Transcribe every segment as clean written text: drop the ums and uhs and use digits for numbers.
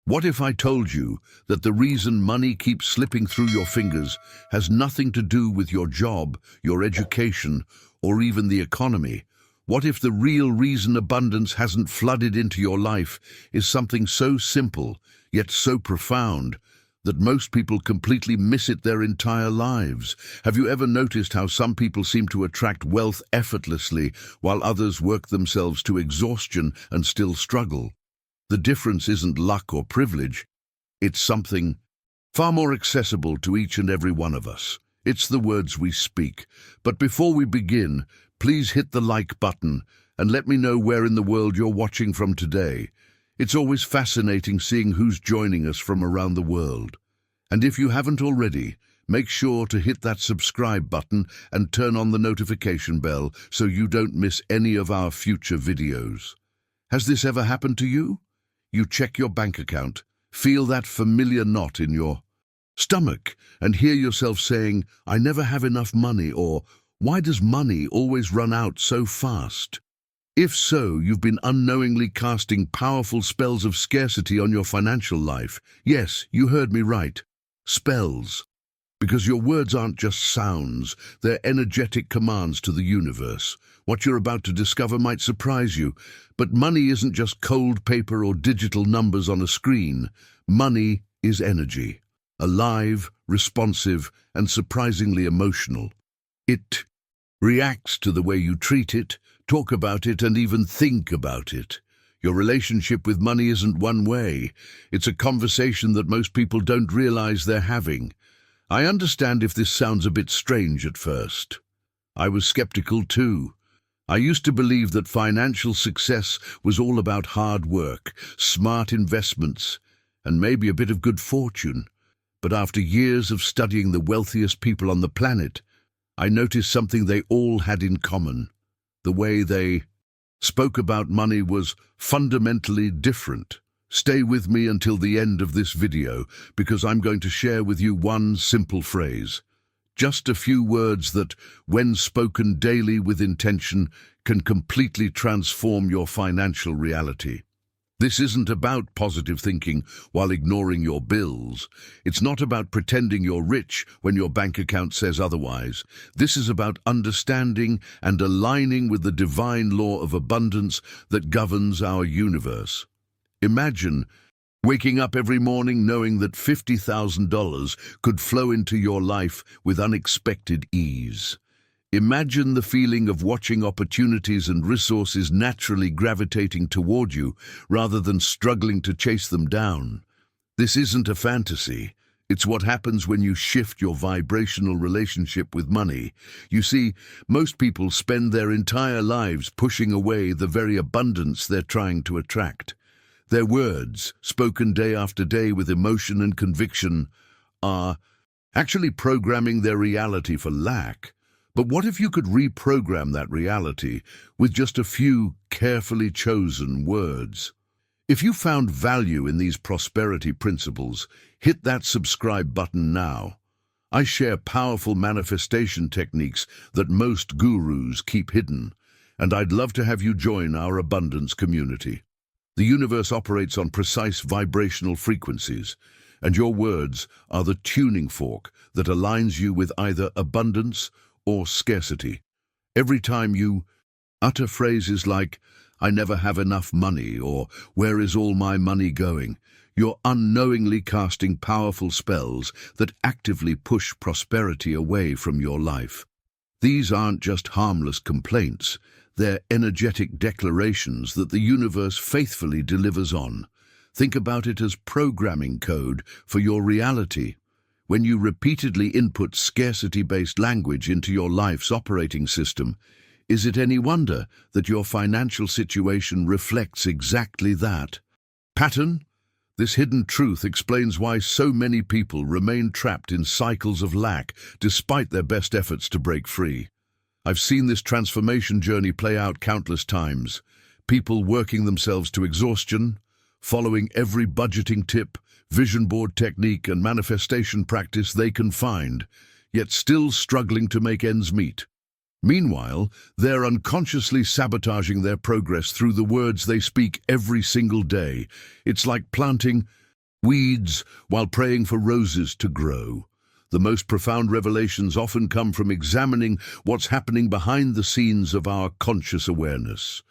What if I told you that the reason money keeps slipping through your fingers has nothing to do with your job, your education, or even the economy? What if the real reason abundance hasn't flooded into your life is something so simple, yet so profound, that most people completely miss it their entire lives? Have you ever noticed how some people seem to attract wealth effortlessly, while others work themselves to exhaustion and still struggle? The difference isn't luck or privilege. It's something far more accessible to each and every one of us. It's the words we speak. But before we begin, please hit the like button and let me know where in the world you're watching from today. It's always fascinating seeing who's joining us from around the world. And if you haven't already, make sure to hit that subscribe button and turn on the notification bell so you don't miss any of our future videos. Has this ever happened to you? You check your bank account, feel that familiar knot in your stomach, and hear yourself saying, "I never have enough money," or "Why does money always run out so fast?" If so, you've been unknowingly casting powerful spells of scarcity on your financial life. Yes, you heard me right. Spells. Because your words aren't just sounds, they're energetic commands to the universe. What you're about to discover might surprise you, but money isn't just cold paper or digital numbers on a screen. Money is energy, alive, responsive, and surprisingly emotional. It reacts to the way you treat it, talk about it, and even think about it. Your relationship with money isn't one way. It's a conversation that most people don't realize they're having. I understand if this sounds a bit strange at first. I was skeptical too. I used to believe that financial success was all about hard work, smart investments, and maybe a bit of good fortune. But after years of studying the wealthiest people on the planet, I noticed something they all had in common. The way they spoke about money was fundamentally different. Stay with me until the end of this video, because I'm going to share with you one simple phrase. Just a few words that, when spoken daily with intention, can completely transform your financial reality. This isn't about positive thinking while ignoring your bills. It's not about pretending you're rich when your bank account says otherwise. This is about understanding and aligning with the divine law of abundance that governs our universe. Imagine waking up every morning knowing that $50,000 could flow into your life with unexpected ease. Imagine the feeling of watching opportunities and resources naturally gravitating toward you rather than struggling to chase them down. This isn't a fantasy. It's what happens when you shift your vibrational relationship with money. You see, most people spend their entire lives pushing away the very abundance they're trying to attract. Their words, spoken day after day with emotion and conviction, are actually programming their reality for lack. But what if you could reprogram that reality with just a few carefully chosen words? If you found value in these prosperity principles, hit that subscribe button now. I share powerful manifestation techniques that most gurus keep hidden, and I'd love to have you join our abundance community. The universe operates on precise vibrational frequencies, and your words are the tuning fork that aligns you with either abundance or scarcity. Every time you utter phrases like, "I never have enough money," or "Where is all my money going?" you're unknowingly casting powerful spells that actively push prosperity away from your life. These aren't just harmless complaints. They're energetic declarations that the universe faithfully delivers on. Think about it as programming code for your reality. When you repeatedly input scarcity-based language into your life's operating system, is it any wonder that your financial situation reflects exactly that pattern? This hidden truth explains why so many people remain trapped in cycles of lack despite their best efforts to break free. I've seen this transformation journey play out countless times. People working themselves to exhaustion, following every budgeting tip, vision board technique, and manifestation practice they can find, yet still struggling to make ends meet. Meanwhile, they're unconsciously sabotaging their progress through the words they speak every single day. It's like planting weeds while praying for roses to grow. The most profound revelations often come from examining what's happening behind the scenes of our conscious awareness.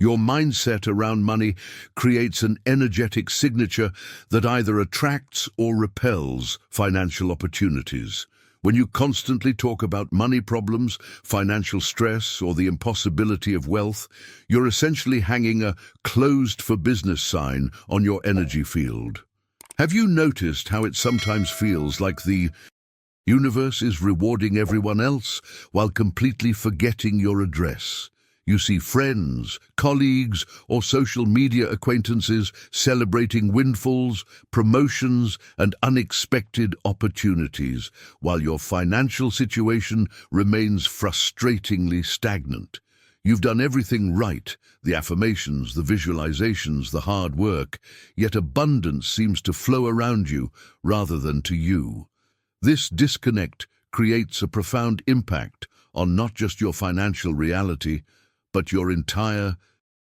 Your mindset around money creates an energetic signature that either attracts or repels financial opportunities. When you constantly talk about money problems, financial stress, or the impossibility of wealth, you're essentially hanging a closed for business sign on your energy field. Have you noticed how it sometimes feels like the universe is rewarding everyone else while completely forgetting your address? You see friends, colleagues, or social media acquaintances celebrating windfalls, promotions, and unexpected opportunities, while your financial situation remains frustratingly stagnant. You've done everything right, the affirmations, the visualizations, the hard work, yet abundance seems to flow around you rather than to you. This disconnect creates a profound impact on not just your financial reality, but your entire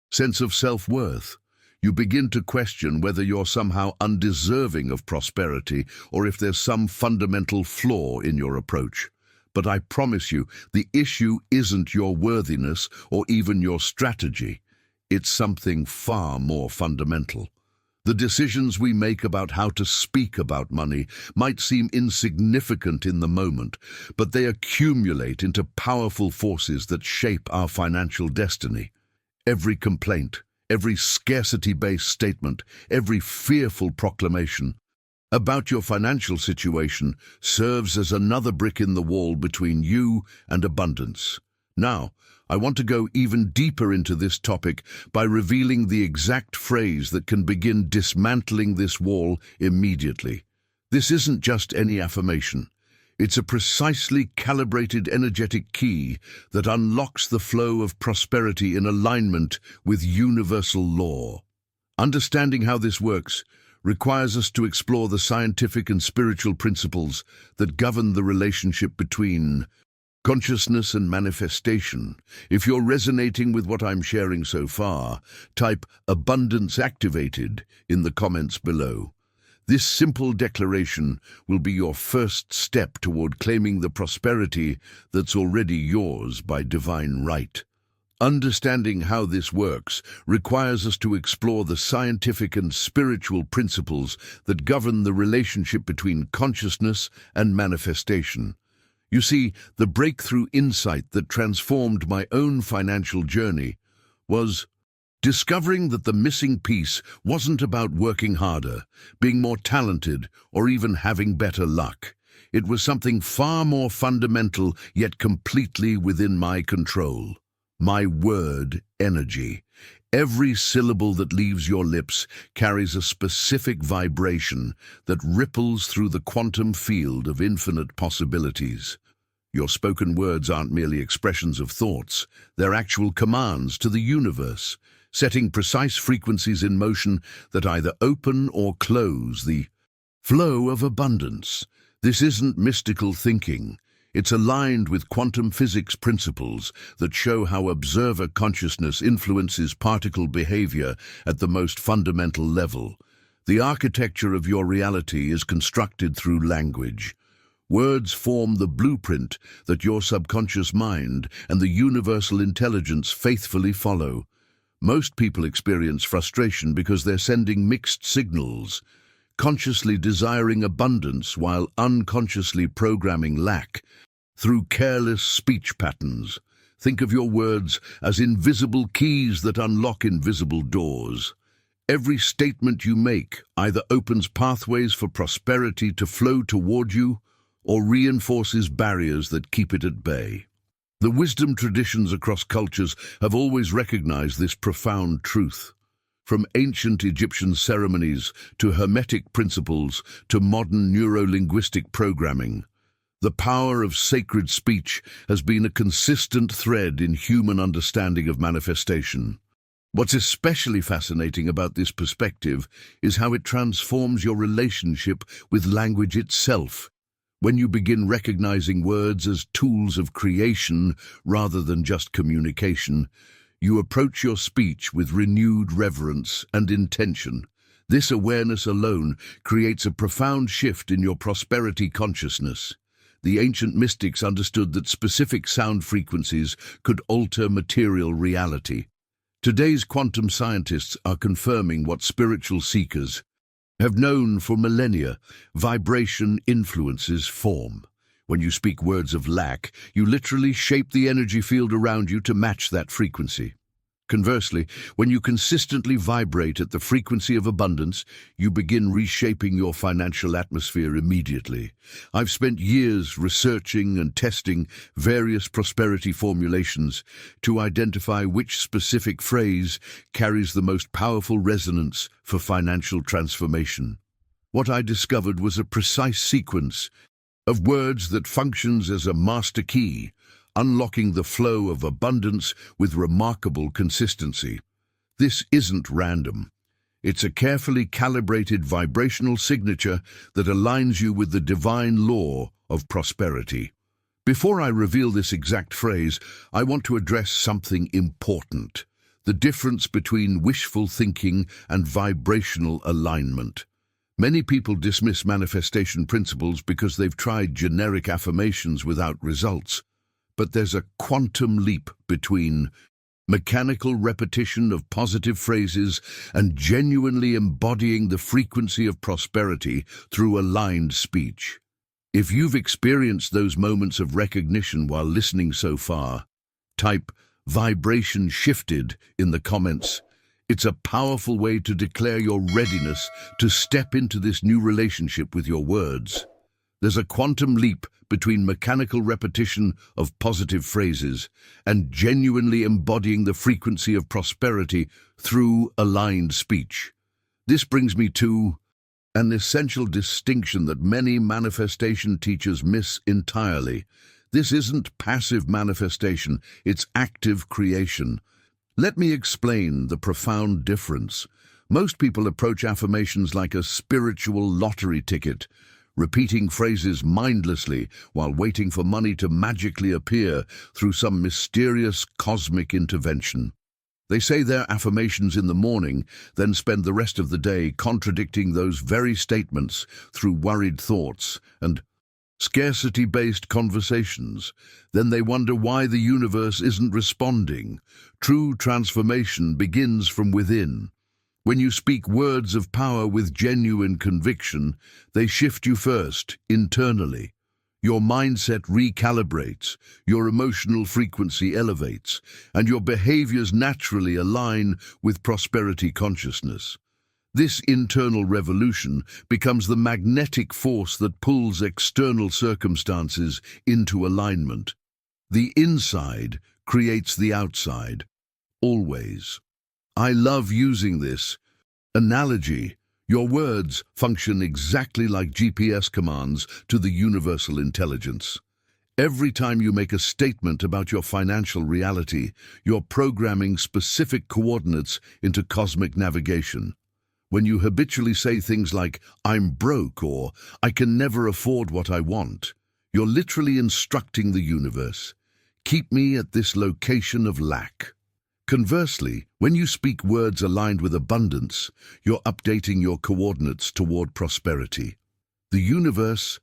sense of self-worth. You begin to question whether you're somehow undeserving of prosperity or if there's some fundamental flaw in your approach. But I promise you, the issue isn't your worthiness or even your strategy. It's something far more fundamental. The decisions we make about how to speak about money might seem insignificant in the moment, but they accumulate into powerful forces that shape our financial destiny. Every complaint, every scarcity-based statement, every fearful proclamation about your financial situation serves as another brick in the wall between you and abundance. Now, I want to go even deeper into this topic by revealing the exact phrase that can begin dismantling this wall immediately. This isn't just any affirmation. It's a precisely calibrated energetic key that unlocks the flow of prosperity in alignment with universal law. Understanding how this works requires us to explore the scientific and spiritual principles that govern the relationship between consciousness and manifestation. If you're resonating with what I'm sharing so far, type "abundance activated" in the comments below. This simple declaration will be your first step toward claiming the prosperity that's already yours by divine right. Understanding how this works requires us to explore the scientific and spiritual principles that govern the relationship between consciousness and manifestation. You see, the breakthrough insight that transformed my own financial journey was discovering that the missing piece wasn't about working harder, being more talented, or even having better luck. It was something far more fundamental, yet completely within my control. My word energy. Every syllable that leaves your lips carries a specific vibration that ripples through the quantum field of infinite possibilities. Your spoken words aren't merely expressions of thoughts, they're actual commands to the universe, setting precise frequencies in motion that either open or close the flow of abundance. This isn't mystical thinking. It's aligned with quantum physics principles that show how observer consciousness influences particle behavior at the most fundamental level. The architecture of your reality is constructed through language. Words form the blueprint that your subconscious mind and the universal intelligence faithfully follow. Most people experience frustration because they're sending mixed signals, consciously desiring abundance while unconsciously programming lack through careless speech patterns. Think of your words as invisible keys that unlock invisible doors. Every statement you make either opens pathways for prosperity to flow toward you or reinforces barriers that keep it at bay. The wisdom traditions across cultures have always recognized this profound truth. From ancient Egyptian ceremonies to Hermetic principles to modern neuro-linguistic programming, the power of sacred speech has been a consistent thread in human understanding of manifestation. What's especially fascinating about this perspective is how it transforms your relationship with language itself. When you begin recognizing words as tools of creation rather than just communication, you approach your speech with renewed reverence and intention. This awareness alone creates a profound shift in your prosperity consciousness. The ancient mystics understood that specific sound frequencies could alter material reality. Today's quantum scientists are confirming what spiritual seekers have known for millennia: vibration influences form. When you speak words of lack, you literally shape the energy field around you to match that frequency. Conversely, when you consistently vibrate at the frequency of abundance, you begin reshaping your financial atmosphere immediately. I've spent years researching and testing various prosperity formulations to identify which specific phrase carries the most powerful resonance for financial transformation. What I discovered was a precise sequence of words that functions as a master key, unlocking the flow of abundance with remarkable consistency. This isn't random. It's a carefully calibrated vibrational signature that aligns you with the divine law of prosperity. Before I reveal this exact phrase, I want to address something important: the difference between wishful thinking and vibrational alignment. Many people dismiss manifestation principles because they've tried generic affirmations without results. But there's a quantum leap between mechanical repetition of positive phrases and genuinely embodying the frequency of prosperity through aligned speech. If you've experienced those moments of recognition while listening so far, type "vibration shifted" in the comments. It's a powerful way to declare your readiness to step into this new relationship with your words. There's a quantum leap between mechanical repetition of positive phrases and genuinely embodying the frequency of prosperity through aligned speech. This brings me to an essential distinction that many manifestation teachers miss entirely. This isn't passive manifestation, it's active creation. Let me explain the profound difference. Most people approach affirmations like a spiritual lottery ticket, repeating phrases mindlessly while waiting for money to magically appear through some mysterious cosmic intervention. They say their affirmations in the morning, then spend the rest of the day contradicting those very statements through worried thoughts and scarcity-based conversations. Then they wonder why the universe isn't responding. True transformation begins from within. When you speak words of power with genuine conviction, they shift you first, internally. Your mindset recalibrates, your emotional frequency elevates, and your behaviors naturally align with prosperity consciousness. This internal revolution becomes the magnetic force that pulls external circumstances into alignment. The inside creates the outside, always. I love using this analogy. Your words function exactly like GPS commands to the universal intelligence. Every time you make a statement about your financial reality, you're programming specific coordinates into cosmic navigation. When you habitually say things like, "I'm broke," or "I can never afford what I want," you're literally instructing the universe, "Keep me at this location of lack." Conversely, when you speak words aligned with abundance, you're updating your coordinates toward prosperity. The universe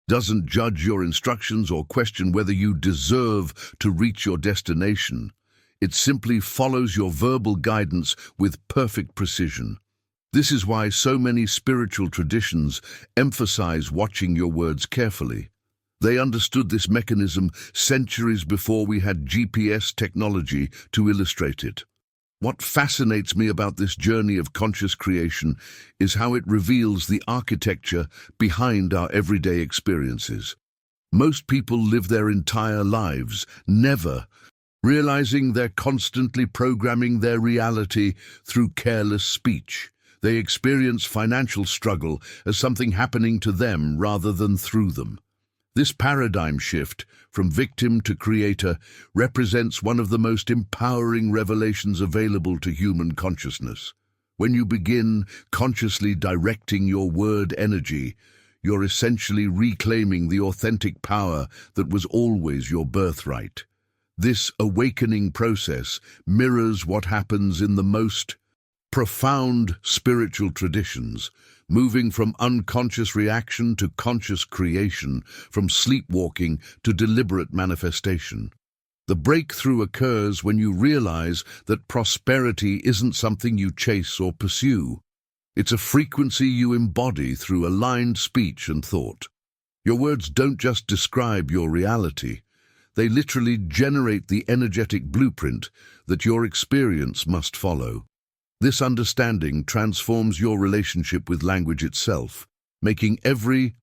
doesn't judge your instructions or question whether you deserve to reach your destination. It simply follows your verbal guidance with perfect precision. This is why so many spiritual traditions emphasize watching your words carefully. They understood this mechanism centuries before we had GPS technology to illustrate it. What fascinates me about this journey of conscious creation is how it reveals the architecture behind our everyday experiences. Most people live their entire lives never realizing they're constantly programming their reality through careless speech. They experience financial struggle as something happening to them rather than through them. This paradigm shift from victim to creator represents one of the most empowering revelations available to human consciousness. When you begin consciously directing your word energy, you're essentially reclaiming the authentic power that was always your birthright. This awakening process mirrors what happens in the most profound spiritual traditions, moving from unconscious reaction to conscious creation, from sleepwalking to deliberate manifestation. The breakthrough occurs when you realize that prosperity isn't something you chase or pursue. It's a frequency you embody through aligned speech and thought. Your words don't just describe your reality. They literally generate the energetic blueprint that your experience must follow. This understanding transforms your relationship with language itself, making every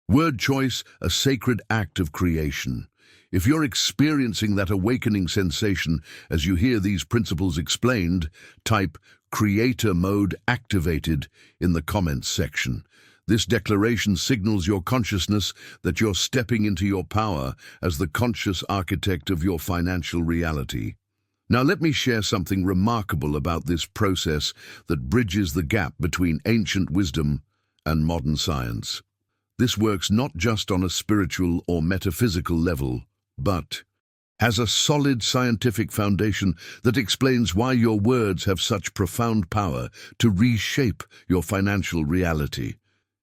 word choice a sacred act of creation. If you're experiencing that awakening sensation as you hear these principles explained, type "Creator Mode Activated" in the comments section. This declaration signals your consciousness that you're stepping into your power as the conscious architect of your financial reality. Now let me share something remarkable about this process that bridges the gap between ancient wisdom and modern science. This works not just on a spiritual or metaphysical level, but has a solid scientific foundation that explains why your words have such profound power to reshape your financial reality.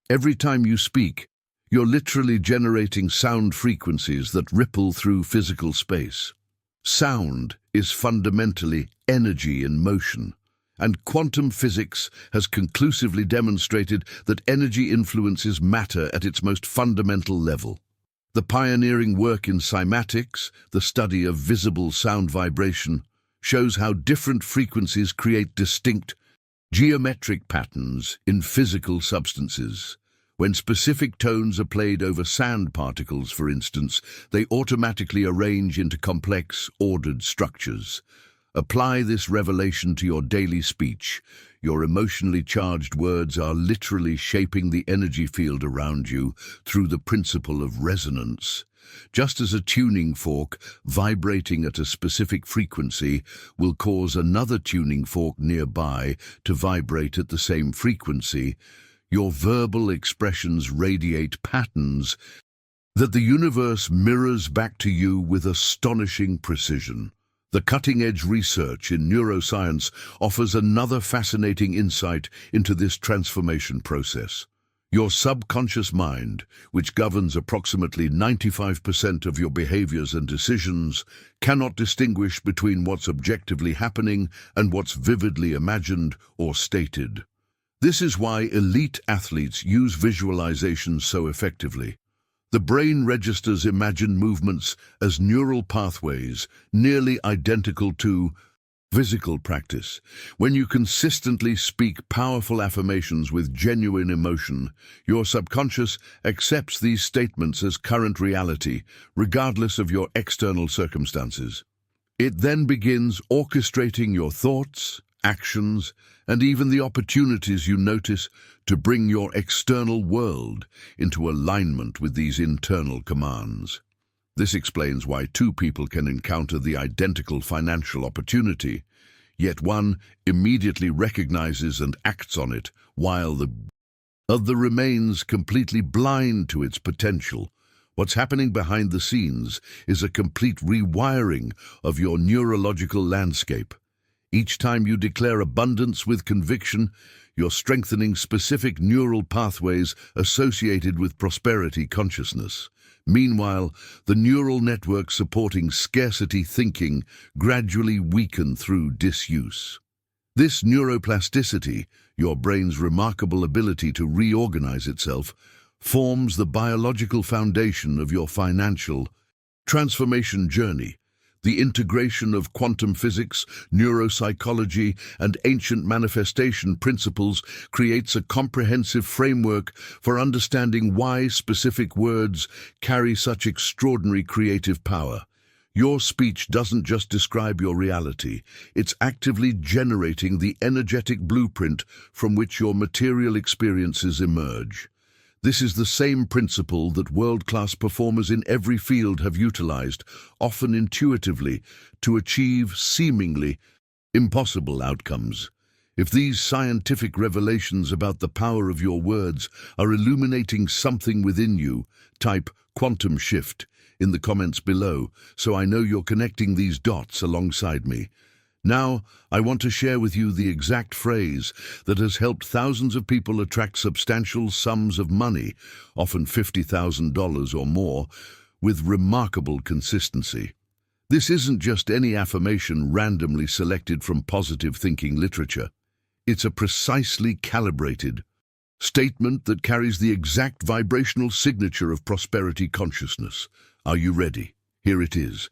Every time you speak, you're literally generating sound frequencies that ripple through physical space. Sound is fundamentally energy in motion, and quantum physics has conclusively demonstrated that energy influences matter at its most fundamental level. The pioneering work in cymatics, the study of visible sound vibration, shows how different frequencies create distinct geometric patterns in physical substances. When specific tones are played over sand particles, for instance, they automatically arrange into complex, ordered structures. Apply this revelation to your daily speech. Your emotionally charged words are literally shaping the energy field around you through the principle of resonance. Just as a tuning fork vibrating at a specific frequency will cause another tuning fork nearby to vibrate at the same frequency, your verbal expressions radiate patterns that the universe mirrors back to you with astonishing precision. The cutting-edge research in neuroscience offers another fascinating insight into this transformation process. Your subconscious mind, which governs approximately 95% of your behaviors and decisions, cannot distinguish between what's objectively happening and what's vividly imagined or stated. This is why elite athletes use visualization so effectively. The brain registers imagined movements as neural pathways, nearly identical to physical practice. When you consistently speak powerful affirmations with genuine emotion, your subconscious accepts these statements as current reality, regardless of your external circumstances. It then begins orchestrating your thoughts, actions, and even the opportunities you notice to bring your external world into alignment with these internal commands. This explains why two people can encounter the identical financial opportunity, yet one immediately recognizes and acts on it, while the other remains completely blind to its potential. What's happening behind the scenes is a complete rewiring of your neurological landscape. Each time you declare abundance with conviction, you're strengthening specific neural pathways associated with prosperity consciousness. Meanwhile, the neural networks supporting scarcity thinking gradually weaken through disuse. This neuroplasticity, your brain's remarkable ability to reorganize itself, forms the biological foundation of your financial transformation journey. The integration of quantum physics, neuropsychology, and ancient manifestation principles creates a comprehensive framework for understanding why specific words carry such extraordinary creative power. Your speech doesn't just describe your reality, it's actively generating the energetic blueprint from which your material experiences emerge. This is the same principle that world-class performers in every field have utilized, often intuitively, to achieve seemingly impossible outcomes. If these scientific revelations about the power of your words are illuminating something within you, type "quantum shift" in the comments below, so I know you're connecting these dots alongside me. Now, I want to share with you the exact phrase that has helped thousands of people attract substantial sums of money, often $50,000 or more, with remarkable consistency. This isn't just any affirmation randomly selected from positive thinking literature. It's a precisely calibrated statement that carries the exact vibrational signature of prosperity consciousness. Are you ready? Here it is.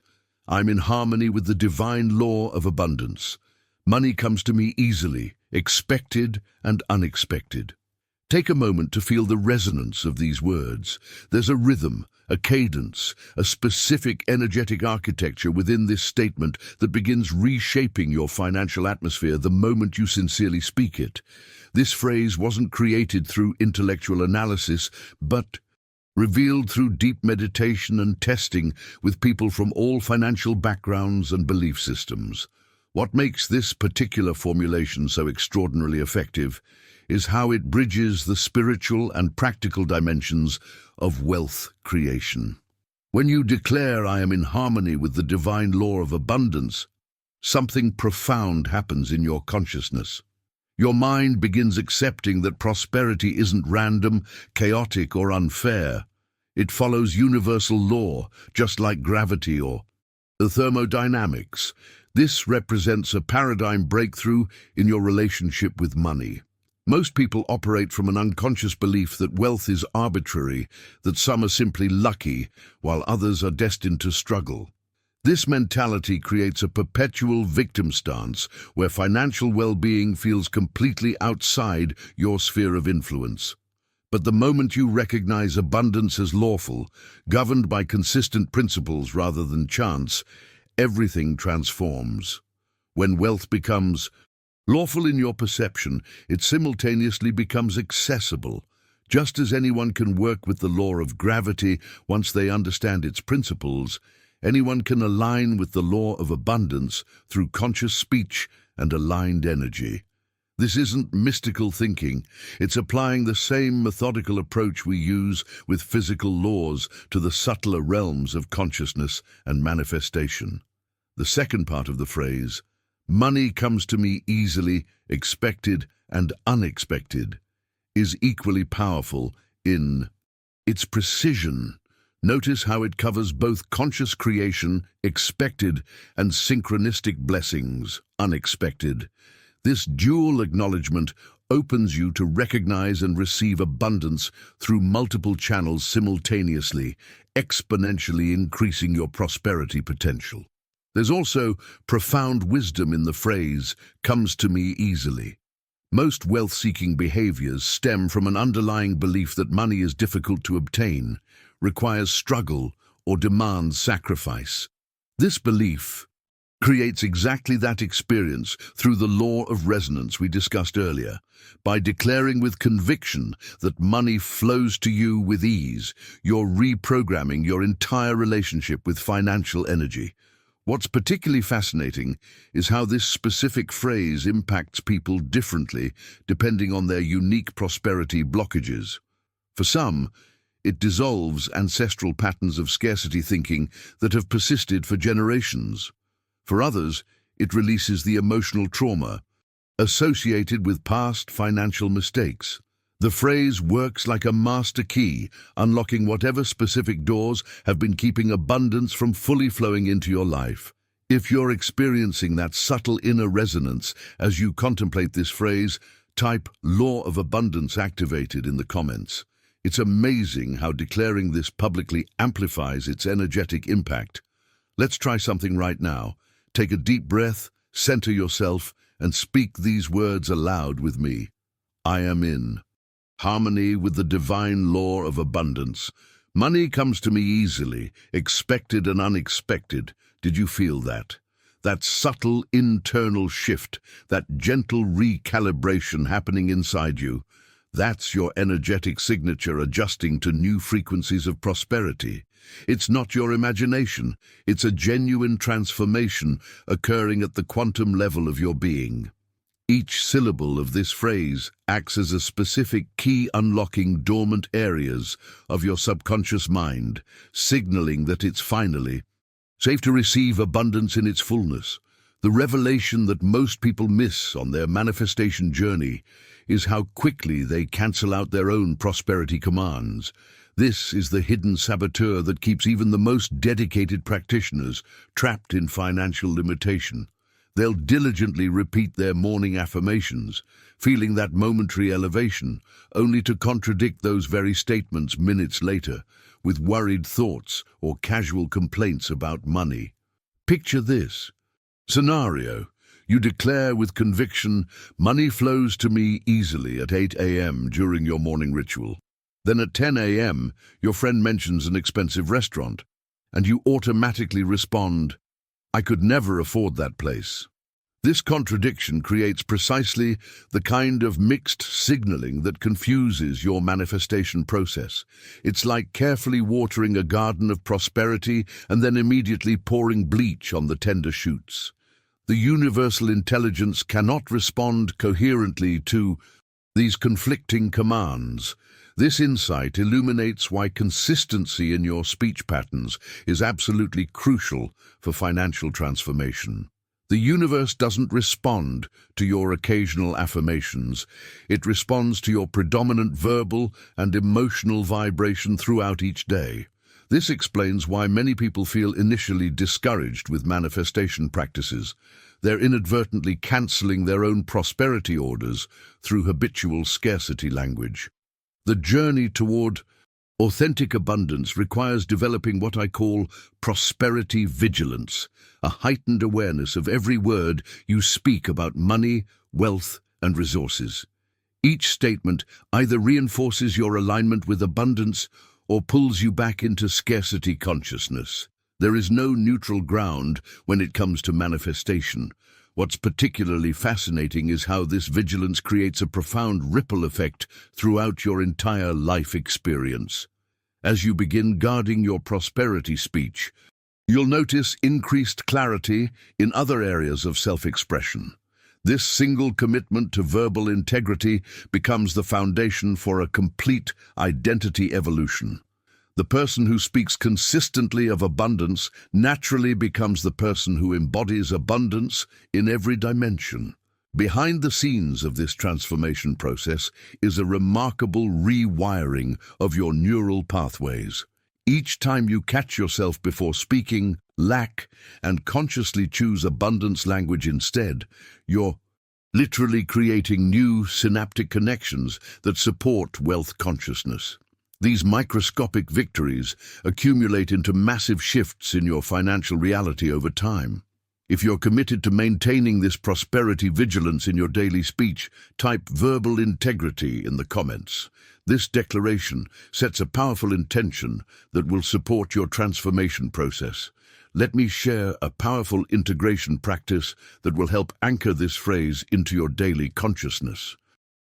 I'm in harmony with the divine law of abundance. Money comes to me easily, expected and unexpected. Take a moment to feel the resonance of these words. There's a rhythm, a cadence, a specific energetic architecture within this statement that begins reshaping your financial atmosphere the moment you sincerely speak it. This phrase wasn't created through intellectual analysis, but revealed through deep meditation and testing with people from all financial backgrounds and belief systems. What makes this particular formulation so extraordinarily effective is how it bridges the spiritual and practical dimensions of wealth creation. When you declare, "I am in harmony with the divine law of abundance," something profound happens in your consciousness. Your mind begins accepting that prosperity isn't random, chaotic, or unfair. It follows universal law, just like gravity or the thermodynamics. This represents a paradigm breakthrough in your relationship with money. Most people operate from an unconscious belief that wealth is arbitrary, that some are simply lucky, while others are destined to struggle. This mentality creates a perpetual victim stance where financial well-being feels completely outside your sphere of influence. But the moment you recognize abundance as lawful, governed by consistent principles rather than chance, everything transforms. When wealth becomes lawful in your perception, it simultaneously becomes accessible. Just as anyone can work with the law of gravity once they understand its principles, anyone can align with the law of abundance through conscious speech and aligned energy. This isn't mystical thinking. It's applying the same methodical approach we use with physical laws to the subtler realms of consciousness and manifestation. The second part of the phrase, "Money comes to me easily, expected and unexpected," is equally powerful in its precision. Notice how it covers both conscious creation, expected, and synchronistic blessings, unexpected. This dual acknowledgement opens you to recognize and receive abundance through multiple channels simultaneously, exponentially increasing your prosperity potential. There's also profound wisdom in the phrase, "comes to me easily." Most wealth-seeking behaviors stem from an underlying belief that money is difficult to obtain, requires struggle, or demands sacrifice. This belief creates exactly that experience through the law of resonance we discussed earlier. By declaring with conviction that money flows to you with ease, you're reprogramming your entire relationship with financial energy. What's particularly fascinating is how this specific phrase impacts people differently depending on their unique prosperity blockages. For some, it dissolves ancestral patterns of scarcity thinking that have persisted for generations. For others, it releases the emotional trauma associated with past financial mistakes. The phrase works like a master key, unlocking whatever specific doors have been keeping abundance from fully flowing into your life. If you're experiencing that subtle inner resonance as you contemplate this phrase, type "Law of Abundance activated" in the comments. It's amazing how declaring this publicly amplifies its energetic impact. Let's try something right now. Take a deep breath, center yourself, and speak these words aloud with me. I am in harmony with the divine law of abundance. Money comes to me easily, expected and unexpected. Did you feel that? That subtle internal shift, that gentle recalibration happening inside you. That's your energetic signature adjusting to new frequencies of prosperity. It's not your imagination. It's a genuine transformation occurring at the quantum level of your being. Each syllable of this phrase acts as a specific key unlocking dormant areas of your subconscious mind, signaling that it's finally safe to receive abundance in its fullness. The revelation that most people miss on their manifestation journey is how quickly they cancel out their own prosperity commands. This is the hidden saboteur that keeps even the most dedicated practitioners trapped in financial limitation. They'll diligently repeat their morning affirmations, feeling that momentary elevation, only to contradict those very statements minutes later with worried thoughts or casual complaints about money. Picture this scenario. You declare with conviction, "Money flows to me easily" at 8 a.m. during your morning ritual. Then at 10 a.m., your friend mentions an expensive restaurant, and you automatically respond, "I could never afford that place." This contradiction creates precisely the kind of mixed signaling that confuses your manifestation process. It's like carefully watering a garden of prosperity and then immediately pouring bleach on the tender shoots. The universal intelligence cannot respond coherently to these conflicting commands. This insight illuminates why consistency in your speech patterns is absolutely crucial for financial transformation. The universe doesn't respond to your occasional affirmations. It responds to your predominant verbal and emotional vibration throughout each day. This explains why many people feel initially discouraged with manifestation practices. They're inadvertently canceling their own prosperity orders through habitual scarcity language. The journey toward authentic abundance requires developing what I call prosperity vigilance, a heightened awareness of every word you speak about money, wealth, and resources. Each statement either reinforces your alignment with abundance or pulls you back into scarcity consciousness. There is no neutral ground when it comes to manifestation. What's particularly fascinating is how this vigilance creates a profound ripple effect throughout your entire life experience. As you begin guarding your prosperity speech, you'll notice increased clarity in other areas of self-expression. This single commitment to verbal integrity becomes the foundation for a complete identity evolution. The person who speaks consistently of abundance naturally becomes the person who embodies abundance in every dimension. Behind the scenes of this transformation process is a remarkable rewiring of your neural pathways. Each time you catch yourself before speaking lack and consciously choose abundance language instead, you're literally creating new synaptic connections that support wealth consciousness. These microscopic victories accumulate into massive shifts in your financial reality over time. If you're committed to maintaining this prosperity vigilance in your daily speech, type verbal integrity in the comments. This declaration sets a powerful intention that will support your transformation process. Let me share a powerful integration practice that will help anchor this phrase into your daily consciousness.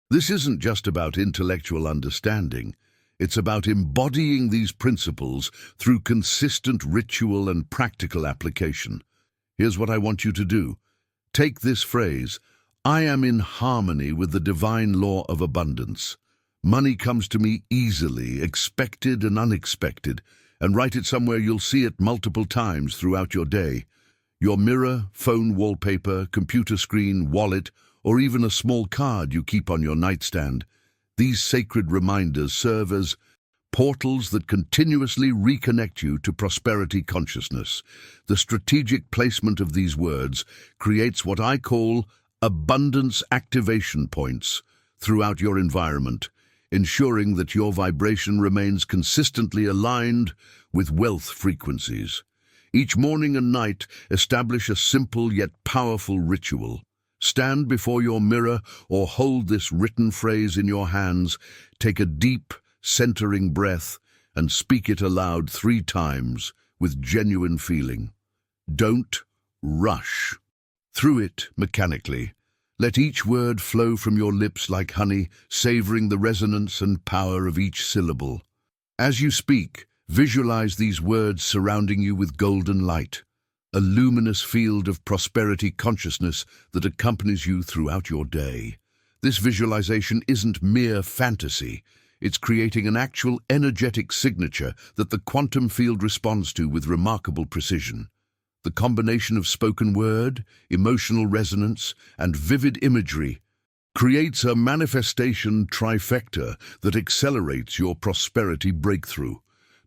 This isn't just about intellectual understanding. It's about embodying these principles through consistent ritual and practical application. Here's what I want you to do. Take this phrase, "I am in harmony with the divine law of abundance. Money comes to me easily, expected and unexpected," and write it somewhere you'll see it multiple times throughout your day. Your mirror, phone wallpaper, computer screen, wallet, or even a small card you keep on your nightstand. These sacred reminders serve as portals that continuously reconnect you to prosperity consciousness. The strategic placement of these words creates what I call abundance activation points throughout your environment, ensuring that your vibration remains consistently aligned with wealth frequencies. Each morning and night, establish a simple yet powerful ritual. Stand before your mirror or hold this written phrase in your hands. Take a deep, centering breath and speak it aloud 3 times with genuine feeling. Don't rush through it mechanically. Let each word flow from your lips like honey, savoring the resonance and power of each syllable. As you speak, visualize these words surrounding you with golden light, a luminous field of prosperity consciousness that accompanies you throughout your day. This visualization isn't mere fantasy. It's creating an actual energetic signature that the quantum field responds to with remarkable precision. The combination of spoken word, emotional resonance, and vivid imagery creates a manifestation trifecta that accelerates your prosperity breakthrough.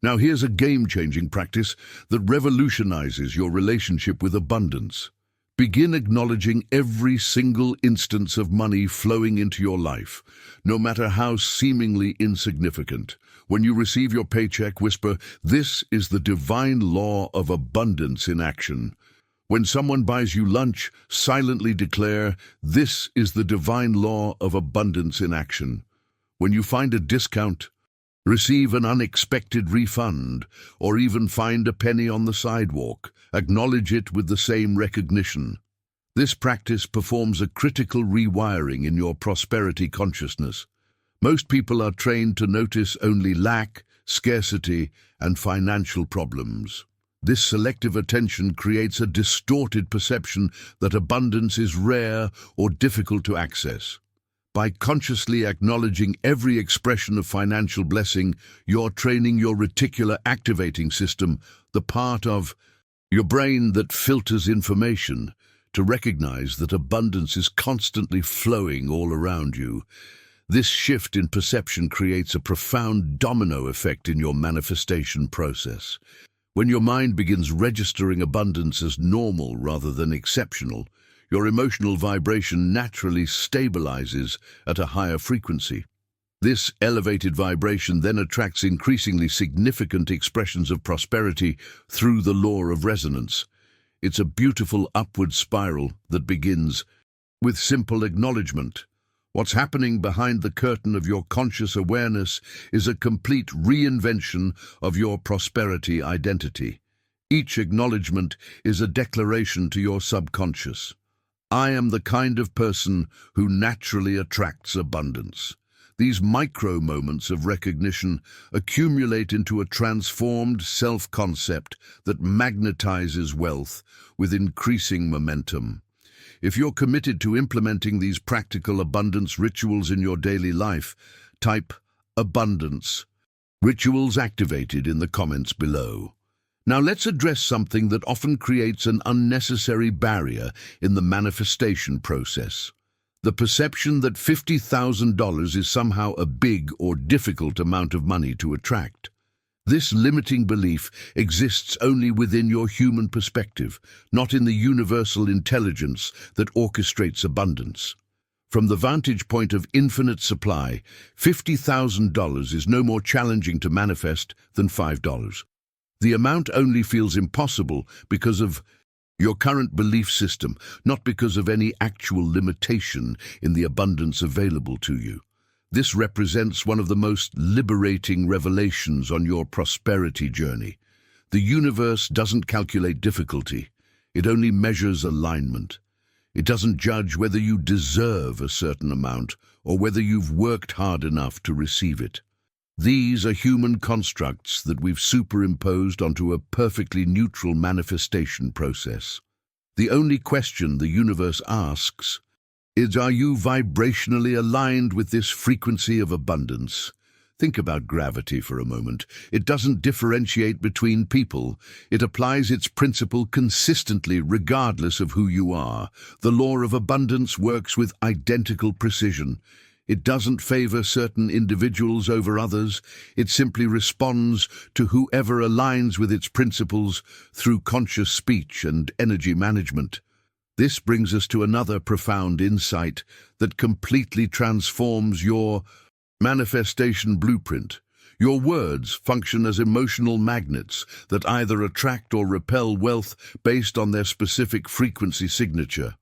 Now here's a game-changing practice that revolutionizes your relationship with abundance. Begin acknowledging every single instance of money flowing into your life, no matter how seemingly insignificant. When you receive your paycheck, whisper, "This is the divine law of abundance in action." When someone buys you lunch, silently declare, "This is the divine law of abundance in action." When you find a discount, receive an unexpected refund, or even find a penny on the sidewalk, acknowledge it with the same recognition. This practice performs a critical rewiring in your prosperity consciousness. Most people are trained to notice only lack, scarcity, and financial problems. This selective attention creates a distorted perception that abundance is rare or difficult to access. By consciously acknowledging every expression of financial blessing, you're training your reticular activating system, the part of your brain that filters information, to recognize that abundance is constantly flowing all around you. This shift in perception creates a profound domino effect in your manifestation process. When your mind begins registering abundance as normal rather than exceptional, your emotional vibration naturally stabilizes at a higher frequency. This elevated vibration then attracts increasingly significant expressions of prosperity through the law of resonance. It's a beautiful upward spiral that begins with simple acknowledgement. What's happening behind the curtain of your conscious awareness is a complete reinvention of your prosperity identity. Each acknowledgement is a declaration to your subconscious. I am the kind of person who naturally attracts abundance. These micro moments of recognition accumulate into a transformed self-concept that magnetizes wealth with increasing momentum. If you're committed to implementing these practical abundance rituals in your daily life, type abundance rituals activated in the comments below. Now let's address something that often creates an unnecessary barrier in the manifestation process. The perception that $50,000 is somehow a big or difficult amount of money to attract. This limiting belief exists only within your human perspective, not in the universal intelligence that orchestrates abundance. From the vantage point of infinite supply, $50,000 is no more challenging to manifest than $5. The amount only feels impossible because of your current belief system, not because of any actual limitation in the abundance available to you. This represents one of the most liberating revelations on your prosperity journey. The universe doesn't calculate difficulty. It only measures alignment. It doesn't judge whether you deserve a certain amount or whether you've worked hard enough to receive it. These are human constructs that we've superimposed onto a perfectly neutral manifestation process. The only question the universe asks is, are you vibrationally aligned with this frequency of abundance? Think about gravity for a moment. It doesn't differentiate between people. It applies its principle consistently regardless of who you are. The law of abundance works with identical precision. It doesn't favor certain individuals over others. It simply responds to whoever aligns with its principles through conscious speech and energy management. This brings us to another profound insight that completely transforms your manifestation blueprint. Your words function as emotional magnets that either attract or repel wealth based on their specific frequency signature.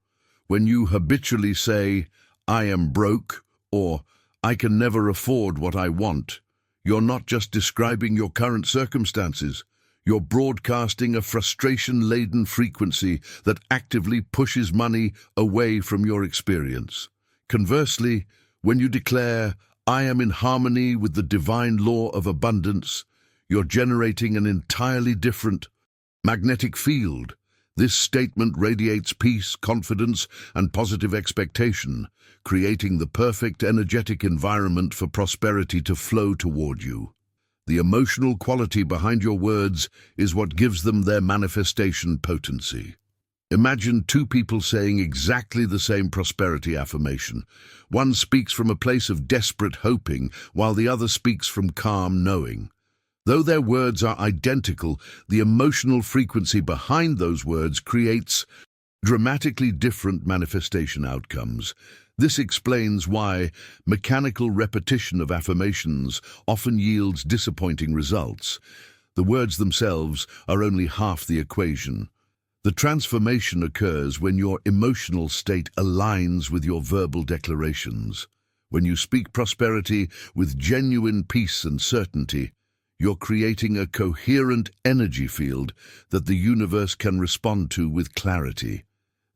When you habitually say, "I am broke," or "I can never afford what I want," you're not just describing your current circumstances. You're broadcasting a frustration-laden frequency that actively pushes money away from your experience. Conversely, when you declare, "I am in harmony with the divine law of abundance," you're generating an entirely different magnetic field. This statement radiates peace, confidence, and positive expectation, creating the perfect energetic environment for prosperity to flow toward you. The emotional quality behind your words is what gives them their manifestation potency. Imagine two people saying exactly the same prosperity affirmation. One speaks from a place of desperate hoping, while the other speaks from calm knowing. Though their words are identical, the emotional frequency behind those words creates dramatically different manifestation outcomes. This explains why mechanical repetition of affirmations often yields disappointing results. The words themselves are only half the equation. The transformation occurs when your emotional state aligns with your verbal declarations. When you speak prosperity with genuine peace and certainty, you're creating a coherent energy field that the universe can respond to with clarity.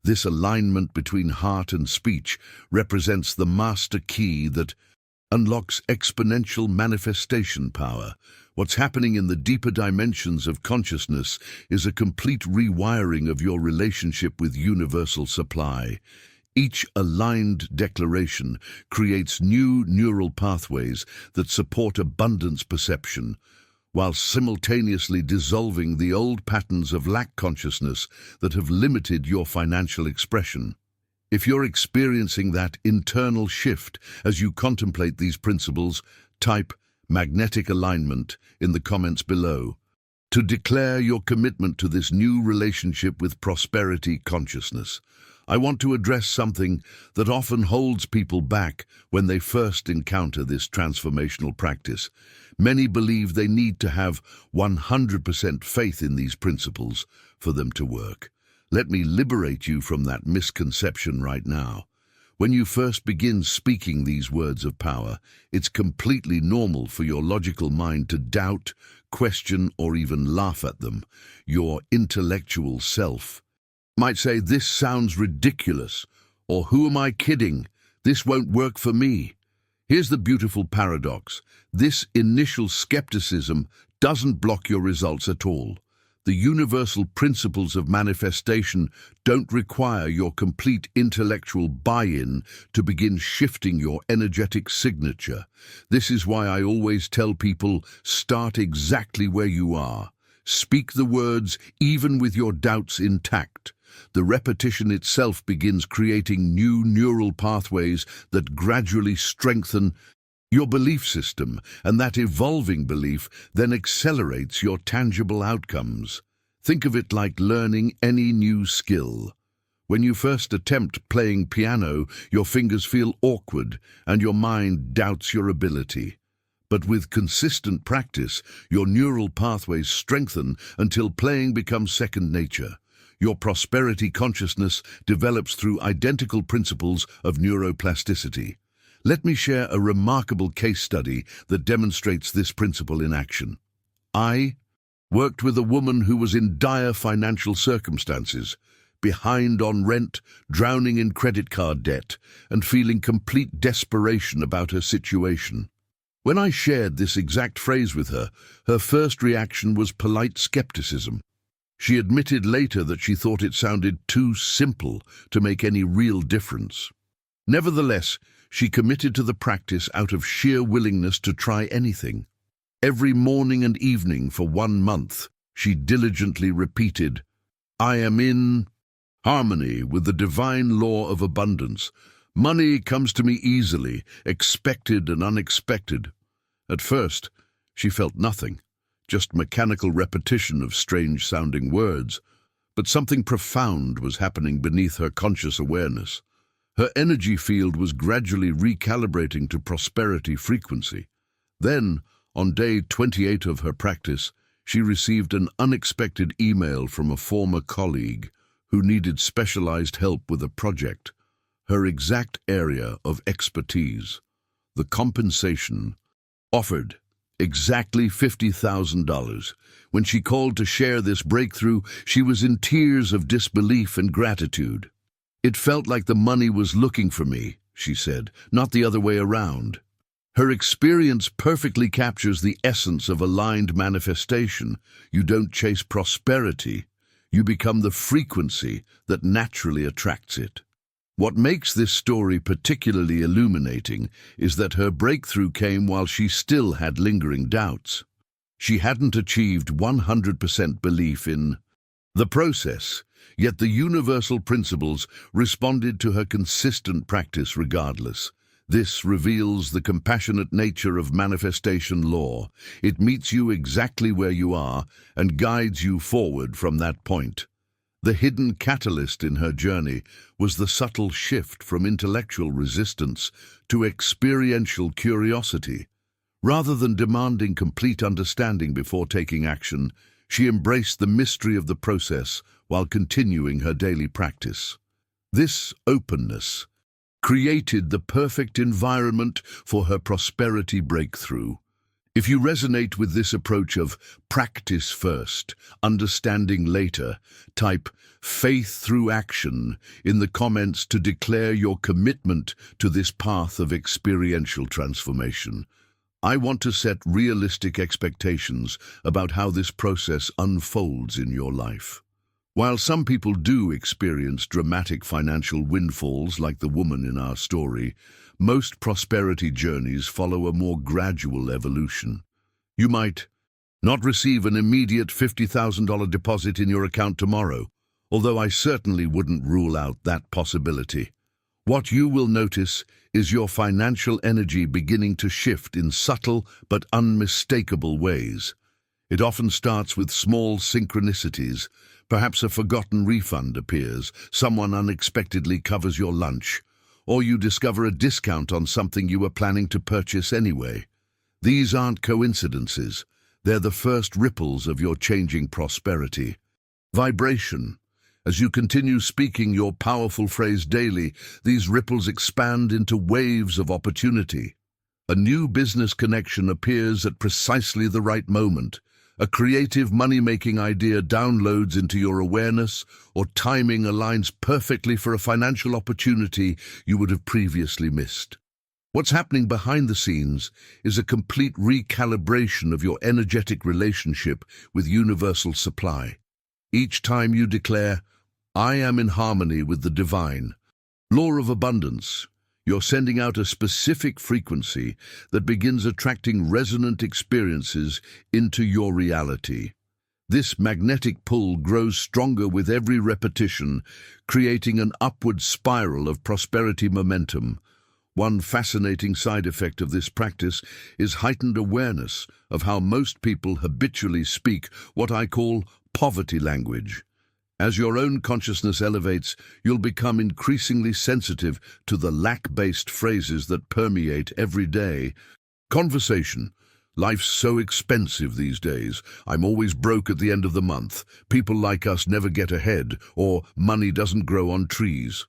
This alignment between heart and speech represents the master key that unlocks exponential manifestation power. What's happening in the deeper dimensions of consciousness is a complete rewiring of your relationship with universal supply. Each aligned declaration creates new neural pathways that support abundance perception, while simultaneously dissolving the old patterns of lack consciousness that have limited your financial expression. If you're experiencing that internal shift as you contemplate these principles, type magnetic alignment in the comments below to declare your commitment to this new relationship with prosperity consciousness. I want to address something that often holds people back when they first encounter this transformational practice. Many believe they need to have 100% faith in these principles for them to work. Let me liberate you from that misconception right now. When you first begin speaking these words of power, it's completely normal for your logical mind to doubt, question, or even laugh at them. Your intellectual self might say, "This sounds ridiculous," or "Who am I kidding? This won't work for me." Here's the beautiful paradox. This initial skepticism doesn't block your results at all. The universal principles of manifestation don't require your complete intellectual buy-in to begin shifting your energetic signature. This is why I always tell people, start exactly where you are. Speak the words even with your doubts intact. The repetition itself begins creating new neural pathways that gradually strengthen your belief system, and that evolving belief then accelerates your tangible outcomes. Think of it like learning any new skill. When you first attempt playing piano, your fingers feel awkward and your mind doubts your ability. But with consistent practice, your neural pathways strengthen until playing becomes second nature. Your prosperity consciousness develops through identical principles of neuroplasticity. Let me share a remarkable case study that demonstrates this principle in action. I worked with a woman who was in dire financial circumstances, behind on rent, drowning in credit card debt, and feeling complete desperation about her situation. When I shared this exact phrase with her, her first reaction was polite skepticism. She admitted later that she thought it sounded too simple to make any real difference. Nevertheless, she committed to the practice out of sheer willingness to try anything. Every morning and evening for 1 month, she diligently repeated, "I am in harmony with the divine law of abundance. Money comes to me easily, expected and unexpected." At first, she felt nothing, just mechanical repetition of strange-sounding words, but something profound was happening beneath her conscious awareness. Her energy field was gradually recalibrating to prosperity frequency. Then, on day 28 of her practice, she received an unexpected email from a former colleague who needed specialized help with a project, her exact area of expertise. The compensation offered exactly $50,000. When she called to share this breakthrough, she was in tears of disbelief and gratitude. "It felt like the money was looking for me," she said, "not the other way around." Her experience perfectly captures the essence of aligned manifestation. You don't chase prosperity, you become the frequency that naturally attracts it. What makes this story particularly illuminating is that her breakthrough came while she still had lingering doubts. She hadn't achieved 100% belief in the process, yet the universal principles responded to her consistent practice regardless. This reveals the compassionate nature of manifestation law. It meets you exactly where you are and guides you forward from that point. The hidden catalyst in her journey was the subtle shift from intellectual resistance to experiential curiosity. Rather than demanding complete understanding before taking action, she embraced the mystery of the process while continuing her daily practice. This openness created the perfect environment for her prosperity breakthrough. If you resonate with this approach of practice first, understanding later, type faith through action in the comments to declare your commitment to this path of experiential transformation. I want to set realistic expectations about how this process unfolds in your life. While some people do experience dramatic financial windfalls like the woman in our story, most prosperity journeys follow a more gradual evolution. You might not receive an immediate $50,000 deposit in your account tomorrow, although I certainly wouldn't rule out that possibility. What you will notice is your financial energy beginning to shift in subtle but unmistakable ways. It often starts with small synchronicities. Perhaps a forgotten refund appears, someone unexpectedly covers your lunch, or you discover a discount on something you were planning to purchase anyway. These aren't coincidences. They're the first ripples of your changing prosperity. Vibration. As you continue speaking your powerful phrase daily, these ripples expand into waves of opportunity. A new business connection appears at precisely the right moment. A creative money-making idea downloads into your awareness, or timing aligns perfectly for a financial opportunity you would have previously missed. What's happening behind the scenes is a complete recalibration of your energetic relationship with universal supply. Each time you declare, "I am in harmony with the divine," law of abundance, you're sending out a specific frequency that begins attracting resonant experiences into your reality. This magnetic pull grows stronger with every repetition, creating an upward spiral of prosperity momentum. One fascinating side effect of this practice is heightened awareness of how most people habitually speak what I call poverty language. As your own consciousness elevates, you'll become increasingly sensitive to the lack-based phrases that permeate everyday conversation. "Life's so expensive these days. I'm always broke at the end of the month. People like us never get ahead," or "money doesn't grow on trees."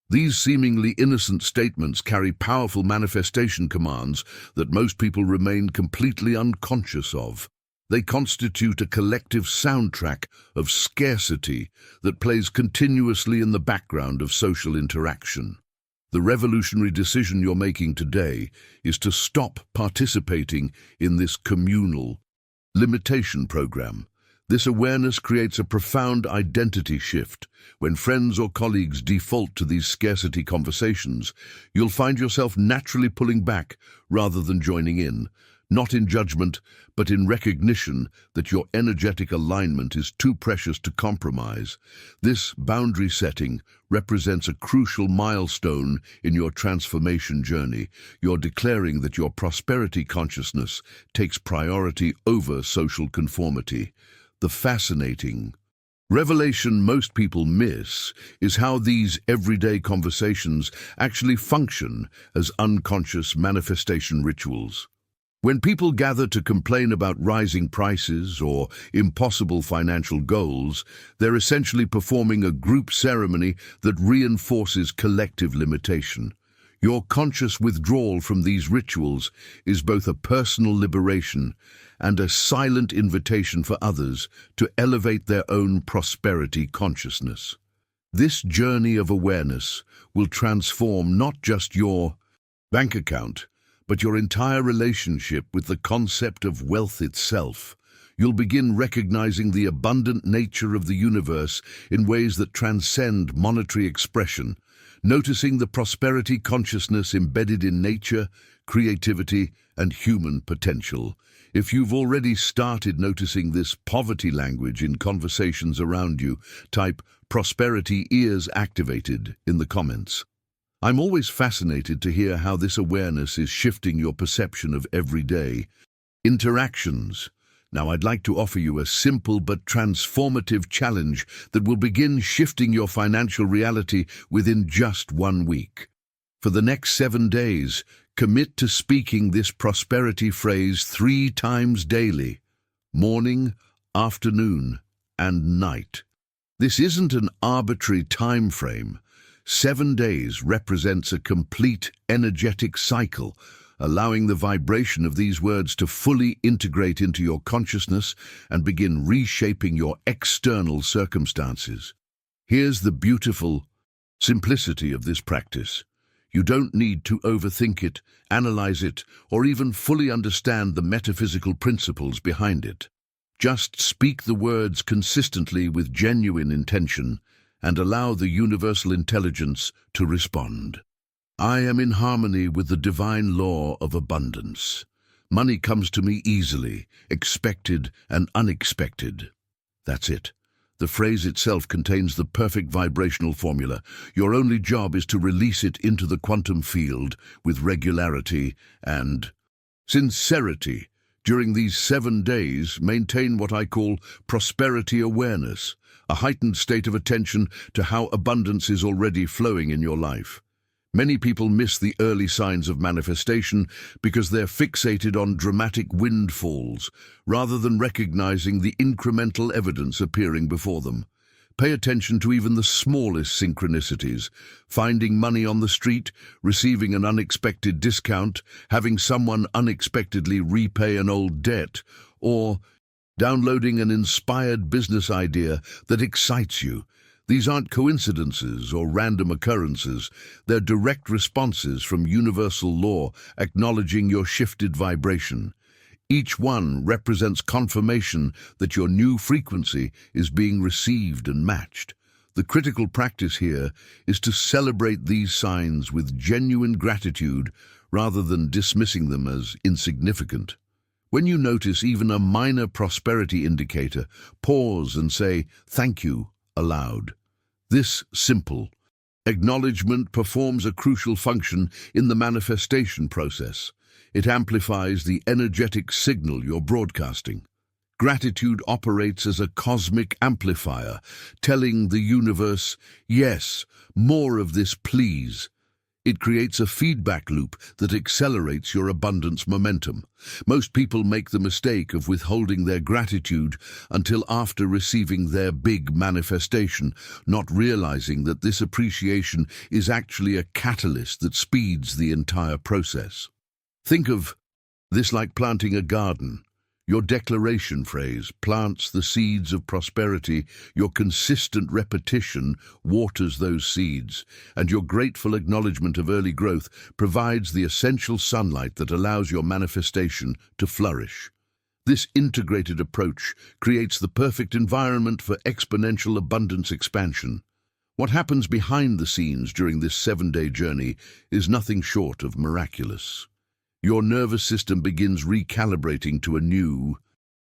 These seemingly innocent statements carry powerful manifestation commands that most people remain completely unconscious of. They constitute a collective soundtrack of scarcity that plays continuously in the background of social interaction. The revolutionary decision you're making today is to stop participating in this communal limitation program. This awareness creates a profound identity shift. When friends or colleagues default to these scarcity conversations, you'll find yourself naturally pulling back rather than joining in. Not in judgment, but in recognition that your energetic alignment is too precious to compromise. This boundary setting represents a crucial milestone in your transformation journey. You're declaring that your prosperity consciousness takes priority over social conformity. The fascinating revelation most people miss is how these everyday conversations actually function as unconscious manifestation rituals. When people gather to complain about rising prices or impossible financial goals, they're essentially performing a group ceremony that reinforces collective limitation. Your conscious withdrawal from these rituals is both a personal liberation and a silent invitation for others to elevate their own prosperity consciousness. This journey of awareness will transform not just your bank account, but your entire relationship with the concept of wealth itself. You'll begin recognizing the abundant nature of the universe in ways that transcend monetary expression, noticing the prosperity consciousness embedded in nature, creativity, and human potential. If you've already started noticing this poverty language in conversations around you, type "prosperity ears activated" in the comments. I'm always fascinated to hear how this awareness is shifting your perception of everyday interactions. Now, I'd like to offer you a simple but transformative challenge that will begin shifting your financial reality within just 1 week. For the next 7 days, commit to speaking this prosperity phrase 3 times daily: morning, afternoon, and night. This isn't an arbitrary time frame. 7 days represents a complete energetic cycle, allowing the vibration of these words to fully integrate into your consciousness and begin reshaping your external circumstances. Here's the beautiful simplicity of this practice. You don't need to overthink it, analyze it, or even fully understand the metaphysical principles behind it. Just speak the words consistently with genuine intention and allow the universal intelligence to respond. I am in harmony with the divine law of abundance. Money comes to me easily, expected and unexpected. That's it. The phrase itself contains the perfect vibrational formula. Your only job is to release it into the quantum field with regularity and sincerity. During these 7 days, maintain what I call prosperity awareness, a heightened state of attention to how abundance is already flowing in your life. Many people miss the early signs of manifestation because they're fixated on dramatic windfalls, rather than recognizing the incremental evidence appearing before them. Pay attention to even the smallest synchronicities: finding money on the street, receiving an unexpected discount, having someone unexpectedly repay an old debt, or downloading an inspired business idea that excites you. These aren't coincidences or random occurrences. They're direct responses from universal law, acknowledging your shifted vibration. Each one represents confirmation that your new frequency is being received and matched. The critical practice here is to celebrate these signs with genuine gratitude rather than dismissing them as insignificant. When you notice even a minor prosperity indicator, pause and say "thank you" aloud. This simple acknowledgement performs a crucial function in the manifestation process. It amplifies the energetic signal you're broadcasting. Gratitude operates as a cosmic amplifier, telling the universe, "Yes, more of this, please." It creates a feedback loop that accelerates your abundance momentum. Most people make the mistake of withholding their gratitude until after receiving their big manifestation, not realizing that this appreciation is actually a catalyst that speeds the entire process. Think of this like planting a garden. Your declaration phrase plants the seeds of prosperity, your consistent repetition waters those seeds, and your grateful acknowledgement of early growth provides the essential sunlight that allows your manifestation to flourish. This integrated approach creates the perfect environment for exponential abundance expansion. What happens behind the scenes during this 7-day journey is nothing short of miraculous. Your nervous system begins recalibrating to a new